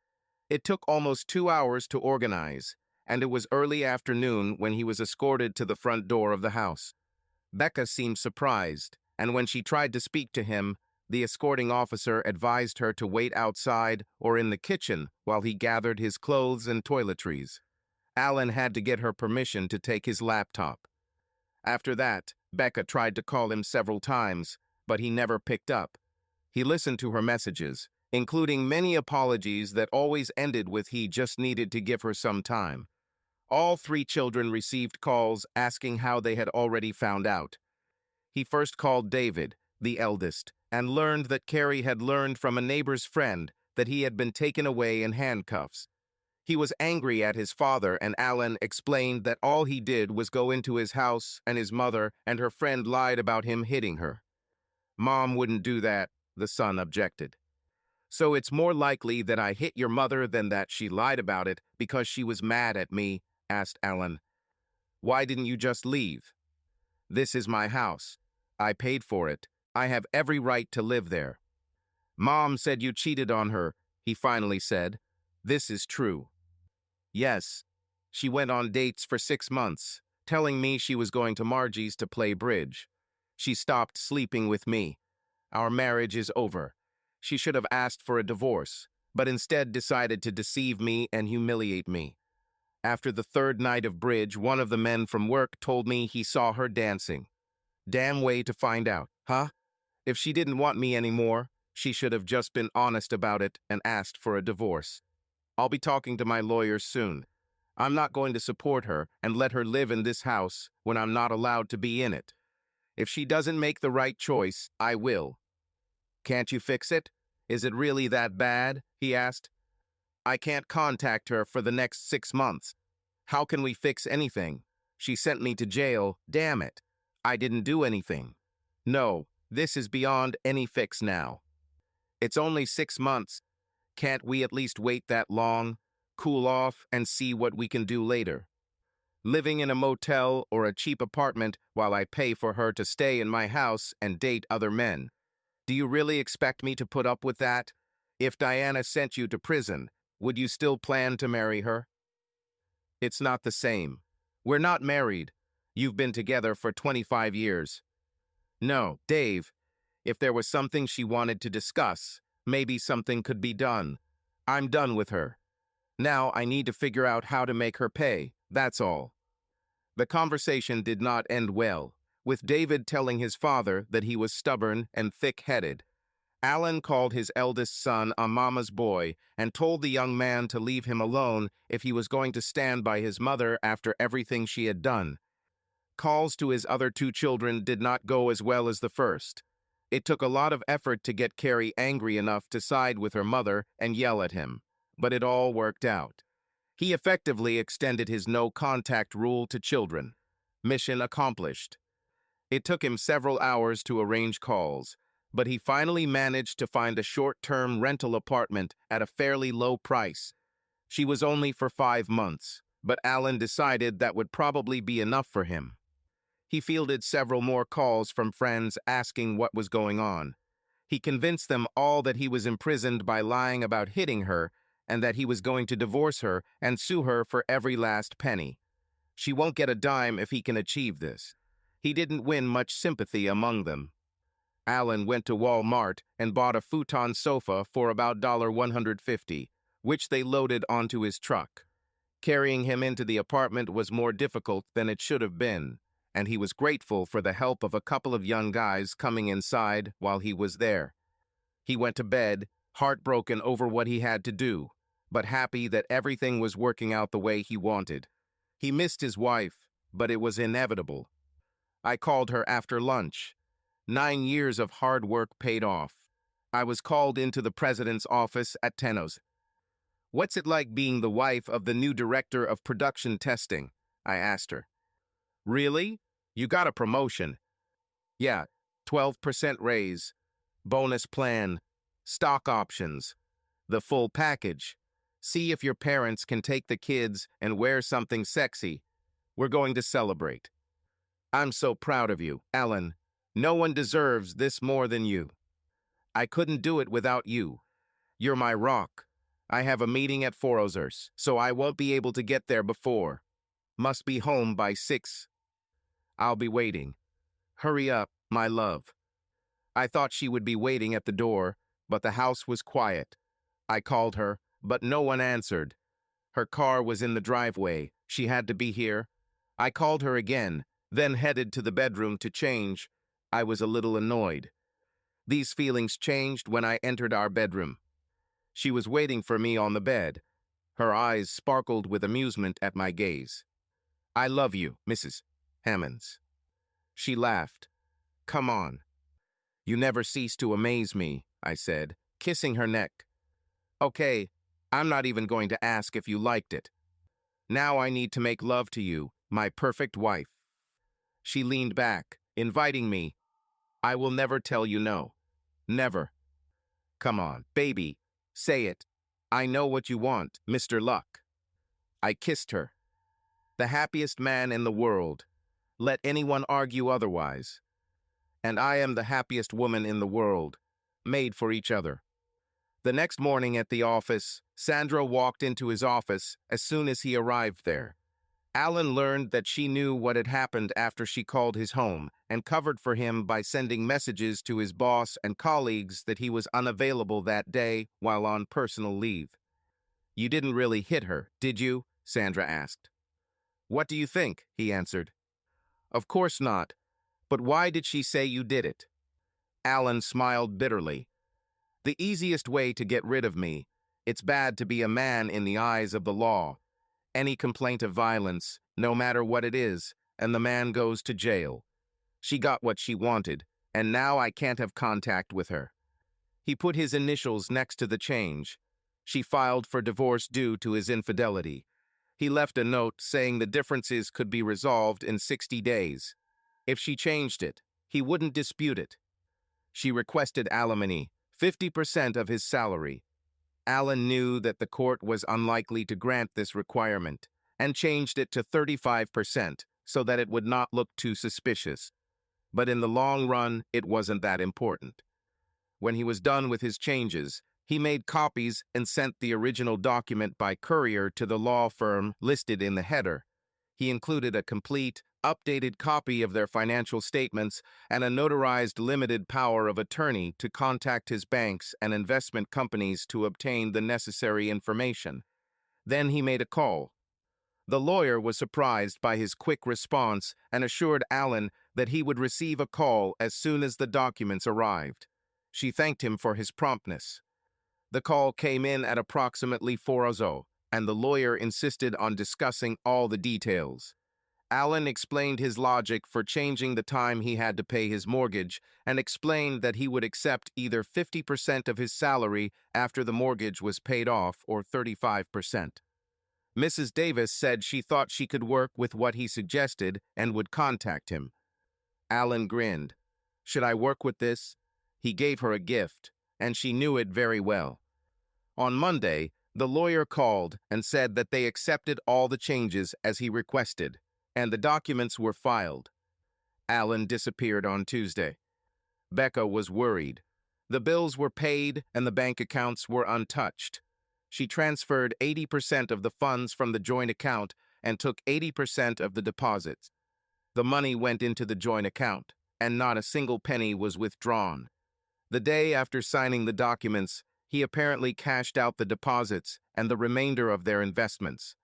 It took almost 2 hours to organize, and it was early afternoon when he was escorted to the front door of the house. Becca seemed surprised, and when she tried to speak to him, the escorting officer advised her to wait outside or in the kitchen while he gathered his clothes and toiletries. Alan had to get her permission to take his laptop. After that, Becca tried to call him several times, but he never picked up. He listened to her messages, including many apologies that always ended with he just needed to give her some time. All 3 children received calls asking how they had already found out. He first called David, the eldest, and learned that Carrie had learned from a neighbor's friend that he had been taken away in handcuffs. He was angry at his father, and Alan explained that all he did was go into his house and his mother and her friend lied about him hitting her. Mom wouldn't do that, the son objected. So it's more likely that I hit your mother than that she lied about it because she was mad at me, asked Alan. Why didn't you just leave? This is my house. I paid for it. I have every right to live there. Mom said you cheated on her, he finally said. This is true. Yes. She went on dates for 6 months, telling me she was going to Margie's to play bridge. She stopped sleeping with me. Our marriage is over. She should have asked for a divorce, but instead decided to deceive me and humiliate me. After the 3rd night of bridge, one of the men from work told me he saw her dancing. Damn way to find out, huh? If she didn't want me anymore, she should have just been honest about it and asked for a divorce. I'll be talking to my lawyers soon. I'm not going to support her and let her live in this house when I'm not allowed to be in it. If she doesn't make the right choice, I will. Can't you fix it? Is it really that bad? He asked. I can't contact her for the next 6 months. How can we fix anything? She sent me to jail, damn it. I didn't do anything. No, this is beyond any fix now. It's only 6 months. Can't we at least wait that long, cool off, and see what we can do later? Living in a motel or a cheap apartment while I pay for her to stay in my house and date other men. Do you really expect me to put up with that? If Diana sent you to prison, would you still plan to marry her? It's not the same. We're not married. You've been together for 25 years. No, Dave, if there was something she wanted to discuss, maybe something could be done. I'm done with her. Now I need to figure out how to make her pay, that's all. The conversation did not end well, with David telling his father that he was stubborn and thick-headed. Alan called his eldest son a mama's boy and told the young man to leave him alone if he was going to stand by his mother after everything she had done. Calls to his other two children did not go as well as the first. It took a lot of effort to get Carrie angry enough to side with her mother and yell at him, but it all worked out. He effectively extended his no-contact rule to children. Mission accomplished. It took him several hours to arrange calls, but he finally managed to find a short-term rental apartment at a fairly low price. She was only for 5 months, but Alan decided that would probably be enough for him. He fielded several more calls from friends asking what was going on. He convinced them all that he was imprisoned by lying about hitting her and that he was going to divorce her and sue her for every last penny. She won't get a dime if he can achieve this. He didn't win much sympathy among them. Alan went to Walmart and bought a futon sofa for about $150, which they loaded onto his truck. Carrying him into the apartment was more difficult than it should have been, and he was grateful for the help of a couple of young guys coming inside while he was there. He went to bed, heartbroken over what he had to do, but happy that everything was working out the way he wanted. He missed his wife, but it was inevitable. I called her after lunch. 9 years of hard work paid off. I was called into the president's office at Tenos. "What's it like being the wife of the new director of production testing?" I asked her. "Really? You got a promotion." "Yeah, 12% raise, bonus plan, stock options, the full package. See if your parents can take the kids and wear something sexy. We're going to celebrate." "I'm so proud of you, Alan. No one deserves this more than you. I couldn't do it without you. You're my rock. I have a meeting at 4 Ozers, so I won't be able to get there before. Must be home by 6. I'll be waiting. Hurry up, my love." I thought she would be waiting at the door, but the house was quiet. I called her, but no one answered. Her car was in the driveway. She had to be here. I called her again, then headed to the bedroom to change. I was a little annoyed. These feelings changed when I entered our bedroom. She was waiting for me on the bed. Her eyes sparkled with amusement at my gaze. "I love you, Mrs. Hammonds." She laughed. "Come on." "You never cease to amaze me," I said, kissing her neck. "Okay, I'm not even going to ask if you liked it. Now I need to make love to you, my perfect wife." She leaned back, inviting me. "I will never tell you no. Never." "Come on, baby, say it. I know what you want, Mr. Luck." I kissed her. The happiest man in the world. Let anyone argue otherwise. And I am the happiest woman in the world, made for each other. The next morning at the office, Sandra walked into his office as soon as he arrived there. Alan learned that she knew what had happened after she called his home and covered for him by sending messages to his boss and colleagues that he was unavailable that day while on personal leave. "You didn't really hit her, did you?" Sandra asked. "What do you think?" he answered. "Of course not. But why did she say you did it?" Alan smiled bitterly. "The easiest way to get rid of me. It's bad to be a man in the eyes of the law. Any complaint of violence, no matter what it is, and the man goes to jail. She got what she wanted, and now I can't have contact with her." He put his initials next to the change. She filed for divorce due to his infidelity. He left a note saying the differences could be resolved in 60 days. If she changed it, he wouldn't dispute it. She requested alimony, 50% of his salary. Alan knew that the court was unlikely to grant this requirement and changed it to 35% so that it would not look too suspicious. But in the long run, it wasn't that important. When he was done with his changes, he made copies and sent the original document by courier to the law firm listed in the header. He included a complete, updated copy of their financial statements, and a notarized limited power of attorney to contact his banks and investment companies to obtain the necessary information. Then he made a call. The lawyer was surprised by his quick response and assured Alan that he would receive a call as soon as the documents arrived. She thanked him for his promptness. The call came in at approximately 4:00, and the lawyer insisted on discussing all the details. Alan explained his logic for changing the time he had to pay his mortgage and explained that he would accept either 50% of his salary after the mortgage was paid off or 35%. Mrs. Davis said she thought she could work with what he suggested and would contact him. Alan grinned. "Should I work with this?" He gave her a gift, and she knew it very well. On Monday, the lawyer called and said that they accepted all the changes as he requested, and the documents were filed. Alan disappeared on Tuesday. Becca was worried. The bills were paid and the bank accounts were untouched. She transferred 80% of the funds from the joint account and took 80% of the deposits. The money went into the joint account, and not a single penny was withdrawn. The day after signing the documents, he apparently cashed out the deposits and the remainder of their investments.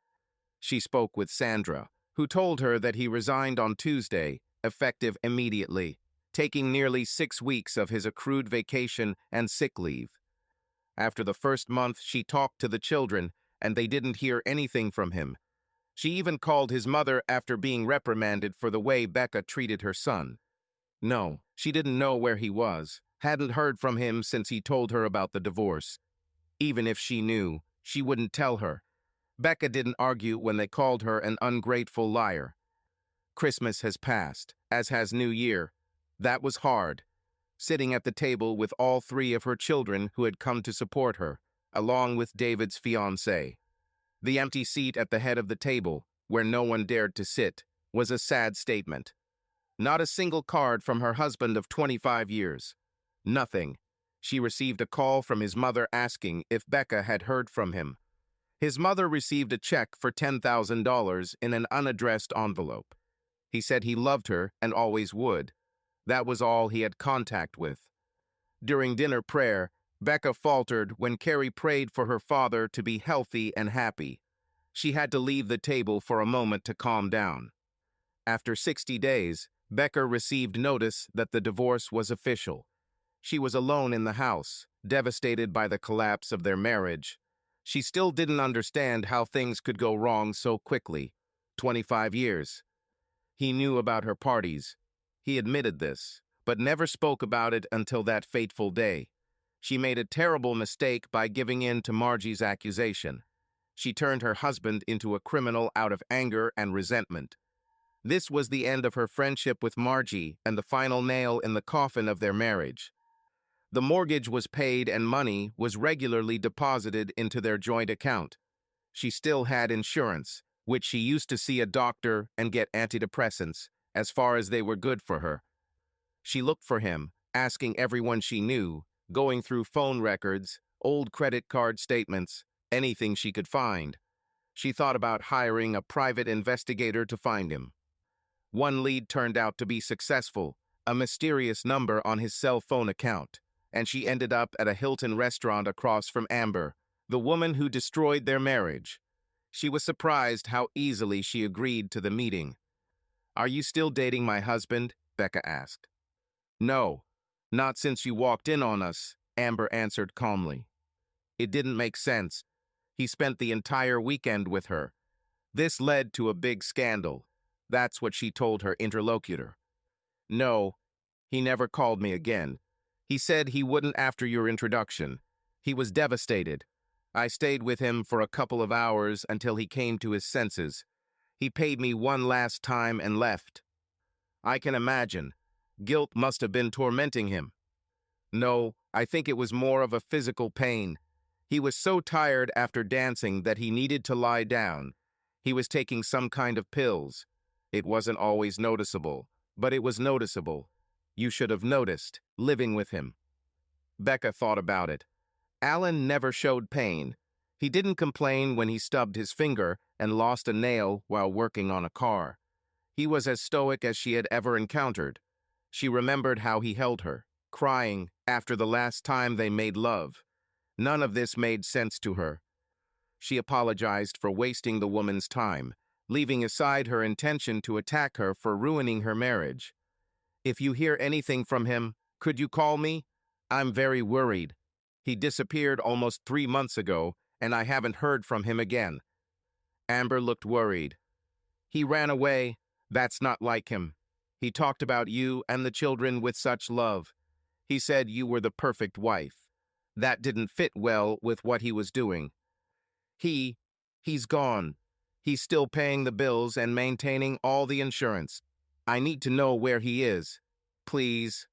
She spoke with Sandra, who told her that he resigned on Tuesday, effective immediately, taking nearly 6 weeks of his accrued vacation and sick leave. After the first month, she talked to the children, and they didn't hear anything from him. She even called his mother after being reprimanded for the way Becca treated her son. No, she didn't know where he was, hadn't heard from him since he told her about the divorce. Even if she knew, she wouldn't tell her. Becca didn't argue when they called her an ungrateful liar. Christmas has passed, as has New Year. That was hard. Sitting at the table with all 3 of her children who had come to support her, along with David's fiancée. The empty seat at the head of the table, where no one dared to sit, was a sad statement. Not a single card from her husband of 25 years. Nothing. She received a call from his mother asking if Becca had heard from him. His mother received a check for $10,000 in an unaddressed envelope. He said he loved her and always would. That was all he had contact with. During dinner prayer, Becca faltered when Carrie prayed for her father to be healthy and happy. She had to leave the table for a moment to calm down. After 60 days, Becca received notice that the divorce was official. She was alone in the house, devastated by the collapse of their marriage. She still didn't understand how things could go wrong so quickly. 25 years. He knew about her parties. He admitted this, but never spoke about it until that fateful day. She made a terrible mistake by giving in to Margie's accusation. She turned her husband into a criminal out of anger and resentment. This was the end of her friendship with Margie and the final nail in the coffin of their marriage. The mortgage was paid and money was regularly deposited into their joint account. She still had insurance, which she used to see a doctor and get antidepressants, as far as they were good for her. She looked for him, asking everyone she knew, going through phone records, old credit card statements, anything she could find. She thought about hiring a private investigator to find him. One lead turned out to be successful, a mysterious number on his cell phone account, and she ended up at a Hilton restaurant across from Amber, the woman who destroyed their marriage. She was surprised how easily she agreed to the meeting. "Are you still dating my husband?" Becca asked. "No, not since you walked in on us," Amber answered calmly. It didn't make sense. He spent the entire weekend with her. This led to a big scandal. That's what she told her interlocutor. "No, he never called me again. He said he wouldn't after your introduction. He was devastated. I stayed with him for a couple of hours until he came to his senses. He paid me one last time and left." I can imagine. Guilt must have been tormenting him. "No, I think it was more of a physical pain. He was so tired after dancing that he needed to lie down. He was taking some kind of pills. It wasn't always noticeable, but it was noticeable. You should have noticed, living with him." Becca thought about it. Alan never showed pain. He didn't complain when he stubbed his finger and lost a nail while working on a car. He was as stoic as she had ever encountered. She remembered how he held her, crying after the last time they made love. None of this made sense to her. She apologized for wasting the woman's time, leaving aside her intention to attack her for ruining her marriage. "If you hear anything from him, could you call me? I'm very worried. He disappeared almost 3 months ago, and I haven't heard from him again." Amber looked worried. "He ran away. That's not like him. He talked about you and the children with such love. He said you were the perfect wife. That didn't fit well with what he was doing. He, he's gone. He's still paying the bills and maintaining all the insurance. I need to know where he is. Please,"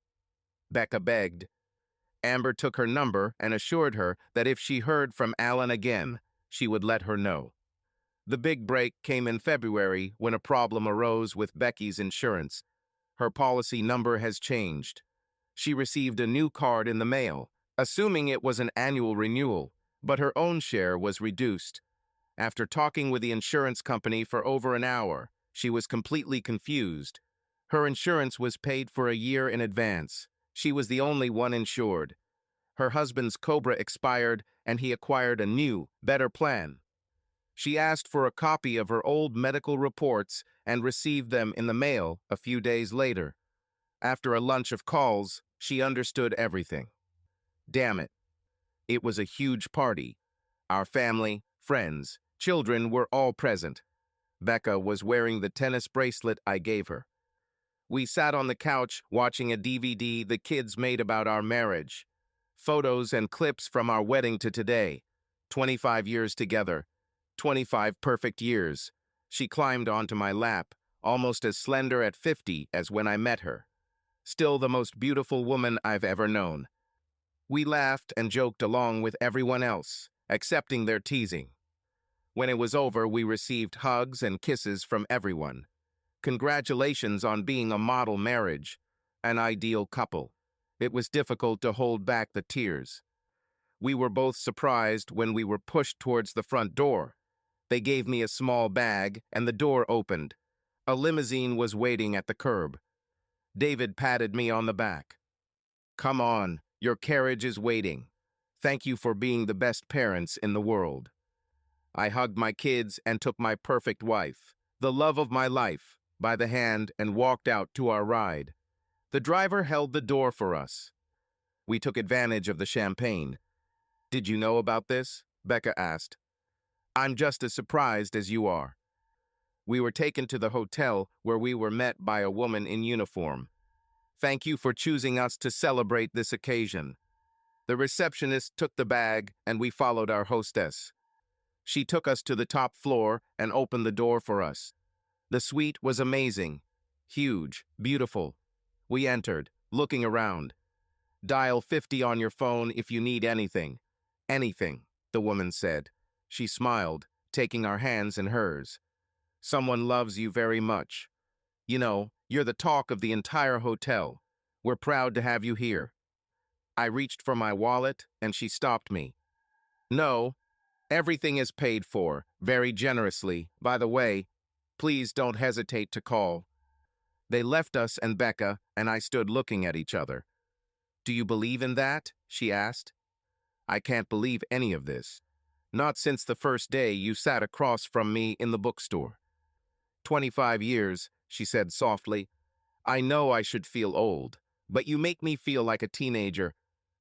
Becca begged. Amber took her number and assured her that if she heard from Alan again, she would let her know. The big break came in February when a problem arose with Becky's insurance. Her policy number has changed. She received a new card in the mail, assuming it was an annual renewal, but her own share was reduced. After talking with the insurance company for over an hour, she was completely confused. Her insurance was paid for a year in advance. She was the only one insured. Her husband's COBRA expired, and he acquired a new, better plan. She asked for a copy of her old medical reports and received them in the mail a few days later. After a lunch of calls, she understood everything. Damn it. It was a huge party. Our family, friends, children were all present. Becca was wearing the tennis bracelet I gave her. We sat on the couch watching a DVD the kids made about our marriage. Photos and clips from our wedding to today. 25 years together. 25 perfect years. She climbed onto my lap, almost as slender at 50 as when I met her. Still the most beautiful woman I've ever known. We laughed and joked along with everyone else, accepting their teasing. When it was over, we received hugs and kisses from everyone. Congratulations on being a model marriage, an ideal couple. It was difficult to hold back the tears. We were both surprised when we were pushed towards the front door. They gave me a small bag, and the door opened. A limousine was waiting at the curb. David patted me on the back. "Come on, your carriage is waiting. Thank you for being the best parents in the world." I hugged my kids and took my perfect wife, the love of my life, by the hand and walked out to our ride. The driver held the door for us. We took advantage of the champagne. "Did you know about this?" Becca asked. "I'm just as surprised as you are." We were taken to the hotel where we were met by a woman in uniform. "Thank you for choosing us to celebrate this occasion." The receptionist took the bag and we followed our hostess. She took us to the top floor and opened the door for us. The suite was amazing, huge, beautiful. We entered, looking around. "Dial 50 on your phone if you need anything." "Anything," the woman said. She smiled, taking our hands in hers. "Someone loves you very much. You know, you're the talk of the entire hotel. We're proud to have you here." I reached for my wallet, and she stopped me. "No, everything is paid for, very generously. By the way, please don't hesitate to call." They left us and Becca, and I stood looking at each other. "Do you believe in that?" she asked. "I can't believe any of this. Not since the first day you sat across from me in the bookstore." 25 years, she said softly. "I know I should feel old, but you make me feel like a teenager.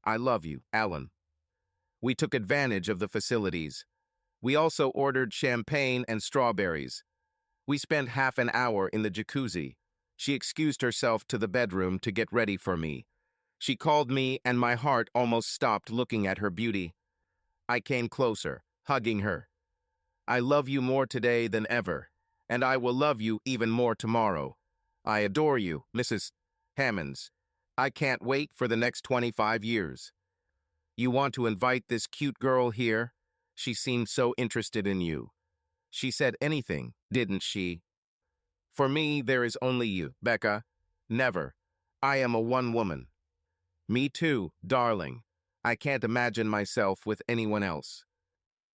I love you, Alan." We took advantage of the facilities. We also ordered champagne and strawberries. We spent half an hour in the jacuzzi. She excused herself to the bedroom to get ready for me. She called me, and my heart almost stopped looking at her beauty. I came closer, hugging her. "I love you more today than ever, and I will love you even more tomorrow. I adore you, Mrs. Hammonds. I can't wait for the next 25 years. You want to invite this cute girl here? She seemed so interested in you. She said anything, didn't she?" "For me, there is only you, Becca. Never. I am a one woman." "Me too, darling. I can't imagine myself with anyone else."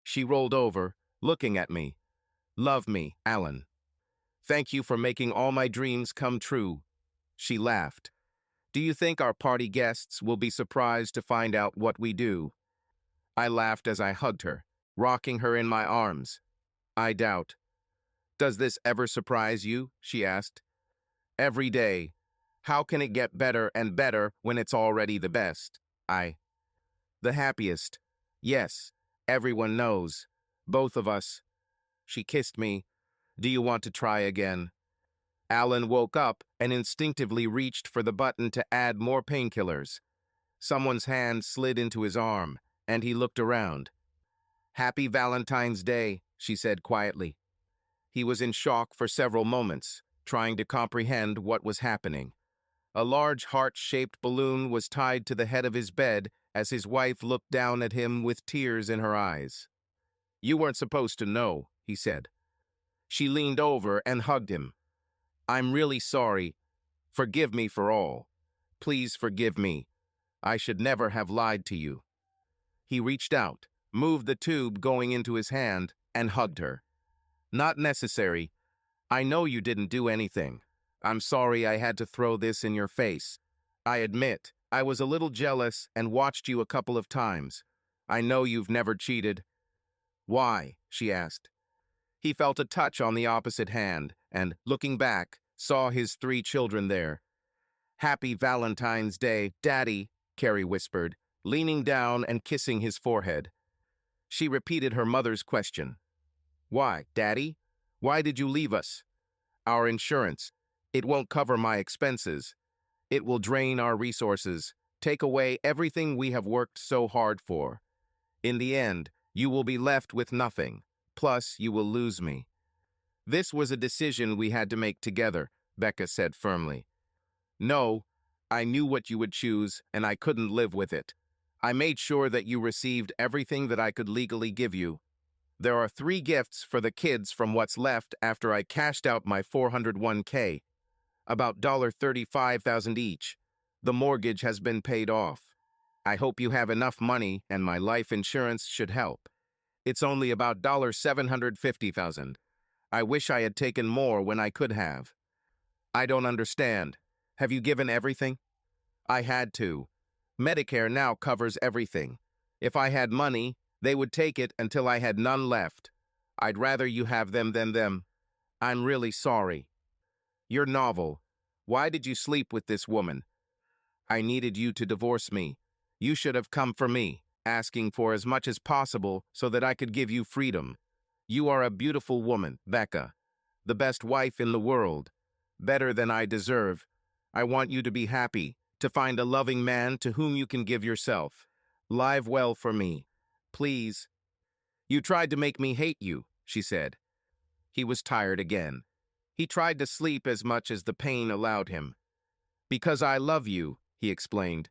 She rolled over, looking at me. "Love me, Alan." Thank you for making all my dreams come true. She laughed. Do you think our party guests will be surprised to find out what we do? I laughed as I hugged her, rocking her in my arms. I doubt. Does this ever surprise you? She asked. Every day. How can it get better and better when it's already the best? The happiest. Yes, everyone knows. Both of us. She kissed me. Do you want to try again? Alan woke up and instinctively reached for the button to add more painkillers. Someone's hand slid into his arm, and he looked around. Happy Valentine's Day, she said quietly. He was in shock for several moments, trying to comprehend what was happening. A large heart-shaped balloon was tied to the head of his bed as his wife looked down at him with tears in her eyes. You weren't supposed to know, he said. She leaned over and hugged him. I'm really sorry. Forgive me for all. Please forgive me. I should never have lied to you. He reached out, moved the tube going into his hand, and hugged her. Not necessary. I know you didn't do anything. I'm sorry I had to throw this in your face. I admit, I was a little jealous and watched you a couple of times. I know you've never cheated. Why? She asked. He felt a touch on the opposite hand and, looking back, saw his 3 children there. Happy Valentine's Day, Daddy, Carrie whispered, leaning down and kissing his forehead. She repeated her mother's question. Why, Daddy? Why did you leave us? Our insurance. It won't cover my expenses. It will drain our resources, take away everything we have worked so hard for. In the end, you will be left with nothing. Plus, you will lose me. This was a decision we had to make together, Becca said firmly. No, I knew what you would choose, and I couldn't live with it. I made sure that you received everything that I could legally give you. There are 3 gifts for the kids from what's left after I cashed out my 401k, about $35,000 each. The mortgage has been paid off. I hope you have enough money, and my life insurance should help. It's only about $750,000. I wish I had taken more when I could have. I don't understand. Have you given everything? I had to. Medicare now covers everything. If I had money, they would take it until I had none left. I'd rather you have them than them. I'm really sorry. You're novel. Why did you sleep with this woman? I needed you to divorce me. You should have come for me, asking for as much as possible so that I could give you freedom. You are a beautiful woman, Becca. The best wife in the world. Better than I deserve. I want you to be happy, to find a loving man to whom you can give yourself. Live well for me. Please. You tried to make me hate you, she said. He was tired again. He tried to sleep as much as the pain allowed him. Because I love you, he explained.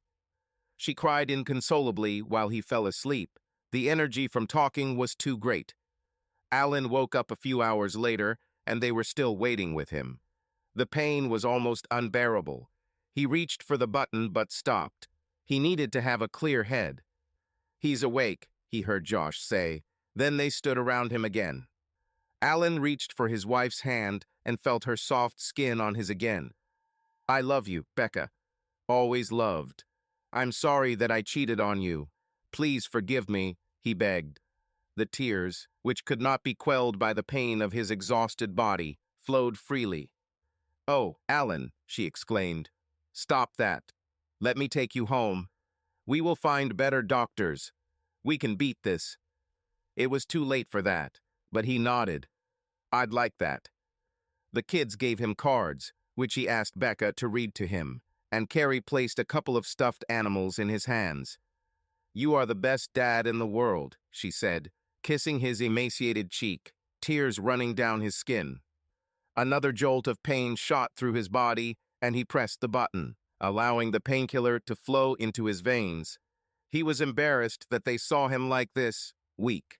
She cried inconsolably while he fell asleep. The energy from talking was too great. Alan woke up a few hours later, and they were still waiting with him. The pain was almost unbearable. He reached for the button but stopped. He needed to have a clear head. He's awake, he heard Josh say. Then they stood around him again. Alan reached for his wife's hand and felt her soft skin on his again. I love you, Becca. Always loved. I'm sorry that I cheated on you. Please forgive me, he begged. The tears, which could not be quelled by the pain of his exhausted body, flowed freely. Oh, Alan, she exclaimed. Stop that. Let me take you home. We will find better doctors. We can beat this. It was too late for that, but he nodded. I'd like that. The kids gave him cards, which he asked Becca to read to him, and Carrie placed a couple of stuffed animals in his hands. You are the best dad in the world, she said, kissing his emaciated cheek, tears running down his skin. Another jolt of pain shot through his body, and he pressed the button, allowing the painkiller to flow into his veins. He was embarrassed that they saw him like this, weak.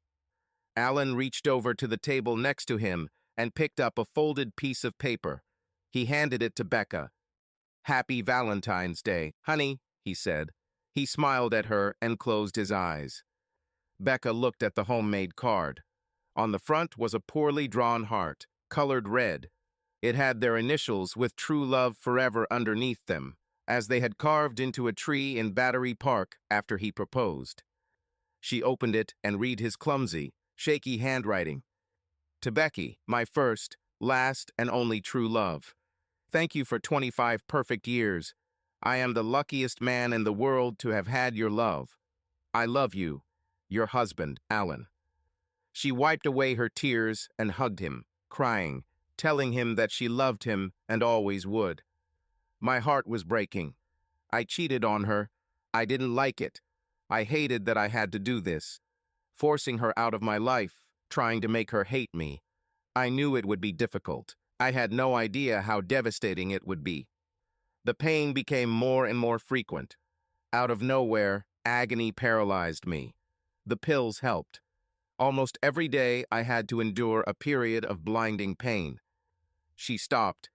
Alan reached over to the table next to him and picked up a folded piece of paper. He handed it to Becca. Happy Valentine's Day, honey, he said. He smiled at her and closed his eyes. Becca looked at the homemade card. On the front was a poorly drawn heart, colored red. It had their initials with True Love Forever underneath them, as they had carved into a tree in Battery Park after he proposed. She opened it and read his clumsy, shaky handwriting. To Becky, my first, last, and only true love. Thank you for 25 perfect years. I am the luckiest man in the world to have had your love. I love you, your husband, Alan. She wiped away her tears and hugged him, crying, telling him that she loved him and always would. My heart was breaking. I cheated on her. I didn't like it. I hated that I had to do this, forcing her out of my life, trying to make her hate me. I knew it would be difficult. I had no idea how devastating it would be. The pain became more and more frequent. Out of nowhere, agony paralyzed me. The pills helped. Almost every day I had to endure a period of blinding pain. She stopped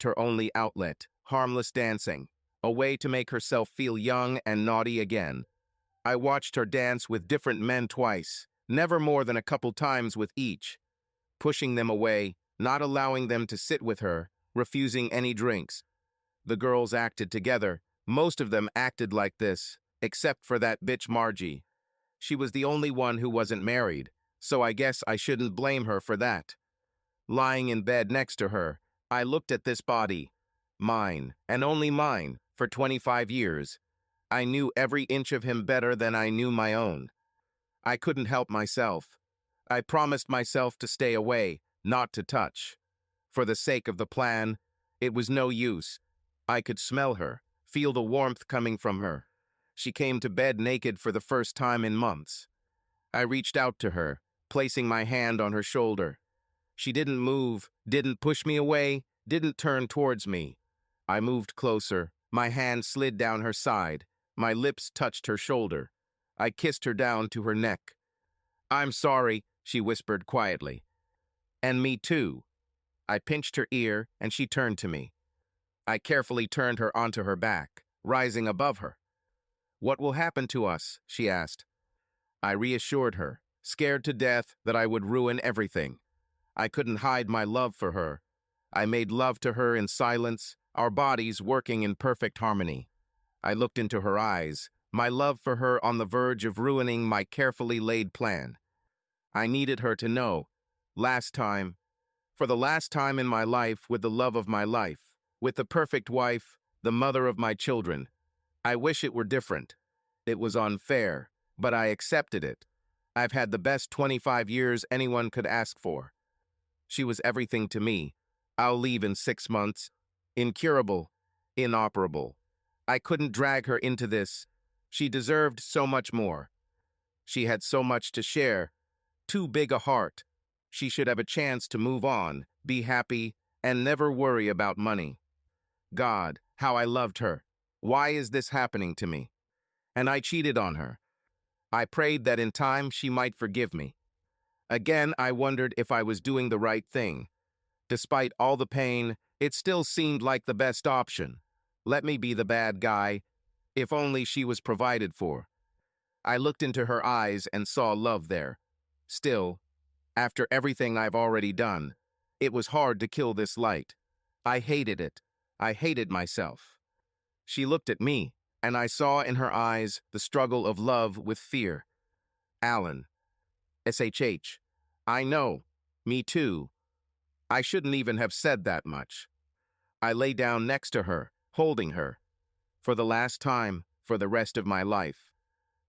her only outlet, harmless dancing, a way to make herself feel young and naughty again. I watched her dance with different men twice, never more than a couple times with each, pushing them away, not allowing them to sit with her, refusing any drinks. The girls acted together. Most of them acted like this, except for that bitch Margie. She was the only one who wasn't married, so I guess I shouldn't blame her for that. Lying in bed next to her, I looked at this body, mine, and only mine, for 25 years. I knew every inch of him better than I knew my own. I couldn't help myself. I promised myself to stay away, not to touch. For the sake of the plan, it was no use. I could smell her, feel the warmth coming from her. She came to bed naked for the first time in months. I reached out to her, placing my hand on her shoulder. She didn't move, didn't push me away, didn't turn towards me. I moved closer. My hand slid down her side. My lips touched her shoulder. I kissed her down to her neck. "I'm sorry," she whispered quietly. "And me too." I pinched her ear, and she turned to me. I carefully turned her onto her back, rising above her. "What will happen to us?" she asked. I reassured her, scared to death that I would ruin everything. I couldn't hide my love for her. I made love to her in silence, our bodies working in perfect harmony. I looked into her eyes, my love for her on the verge of ruining my carefully laid plan. I needed her to know, for the last time in my life, with the love of my life, with the perfect wife, the mother of my children. I wish it were different. It was unfair, but I accepted it. I've had the best 25 years anyone could ask for. She was everything to me. I'll leave in 6 months. Incurable, inoperable. I couldn't drag her into this. She deserved so much more. She had so much to share. Too big a heart. She should have a chance to move on, be happy, and never worry about money. God, how I loved her. Why is this happening to me? And I cheated on her. I prayed that in time she might forgive me. Again, I wondered if I was doing the right thing. Despite all the pain, it still seemed like the best option. Let me be the bad guy. If only she was provided for. I looked into her eyes and saw love there. Still, after everything I've already done, it was hard to kill this light. I hated it. I hated myself. She looked at me, and I saw in her eyes the struggle of love with fear. Alan. SHH. I know. Me too. I shouldn't even have said that much. I lay down next to her, holding her. For the last time, for the rest of my life.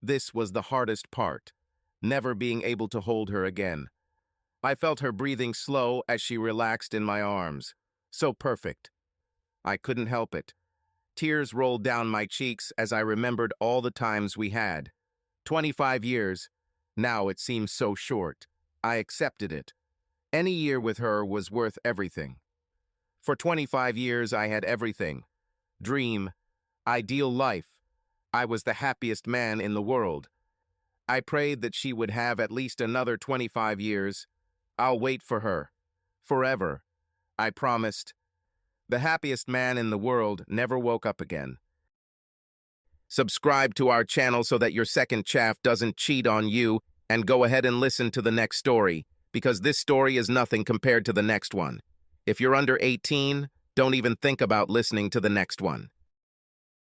This was the hardest part, never being able to hold her again. I felt her breathing slow as she relaxed in my arms. So perfect. I couldn't help it. Tears rolled down my cheeks as I remembered all the times we had. 25 years. Now it seems so short. I accepted it. Any year with her was worth everything. For 25 years I had everything. Dream. Ideal life. I was the happiest man in the world. I prayed that she would have at least another 25 years. I'll wait for her. Forever. I promised. The happiest man in the world never woke up again. Subscribe to our channel so that your second chaff doesn't cheat on you, and go ahead and listen to the next story, because this story is nothing compared to the next one. If you're under 18, don't even think about listening to the next one.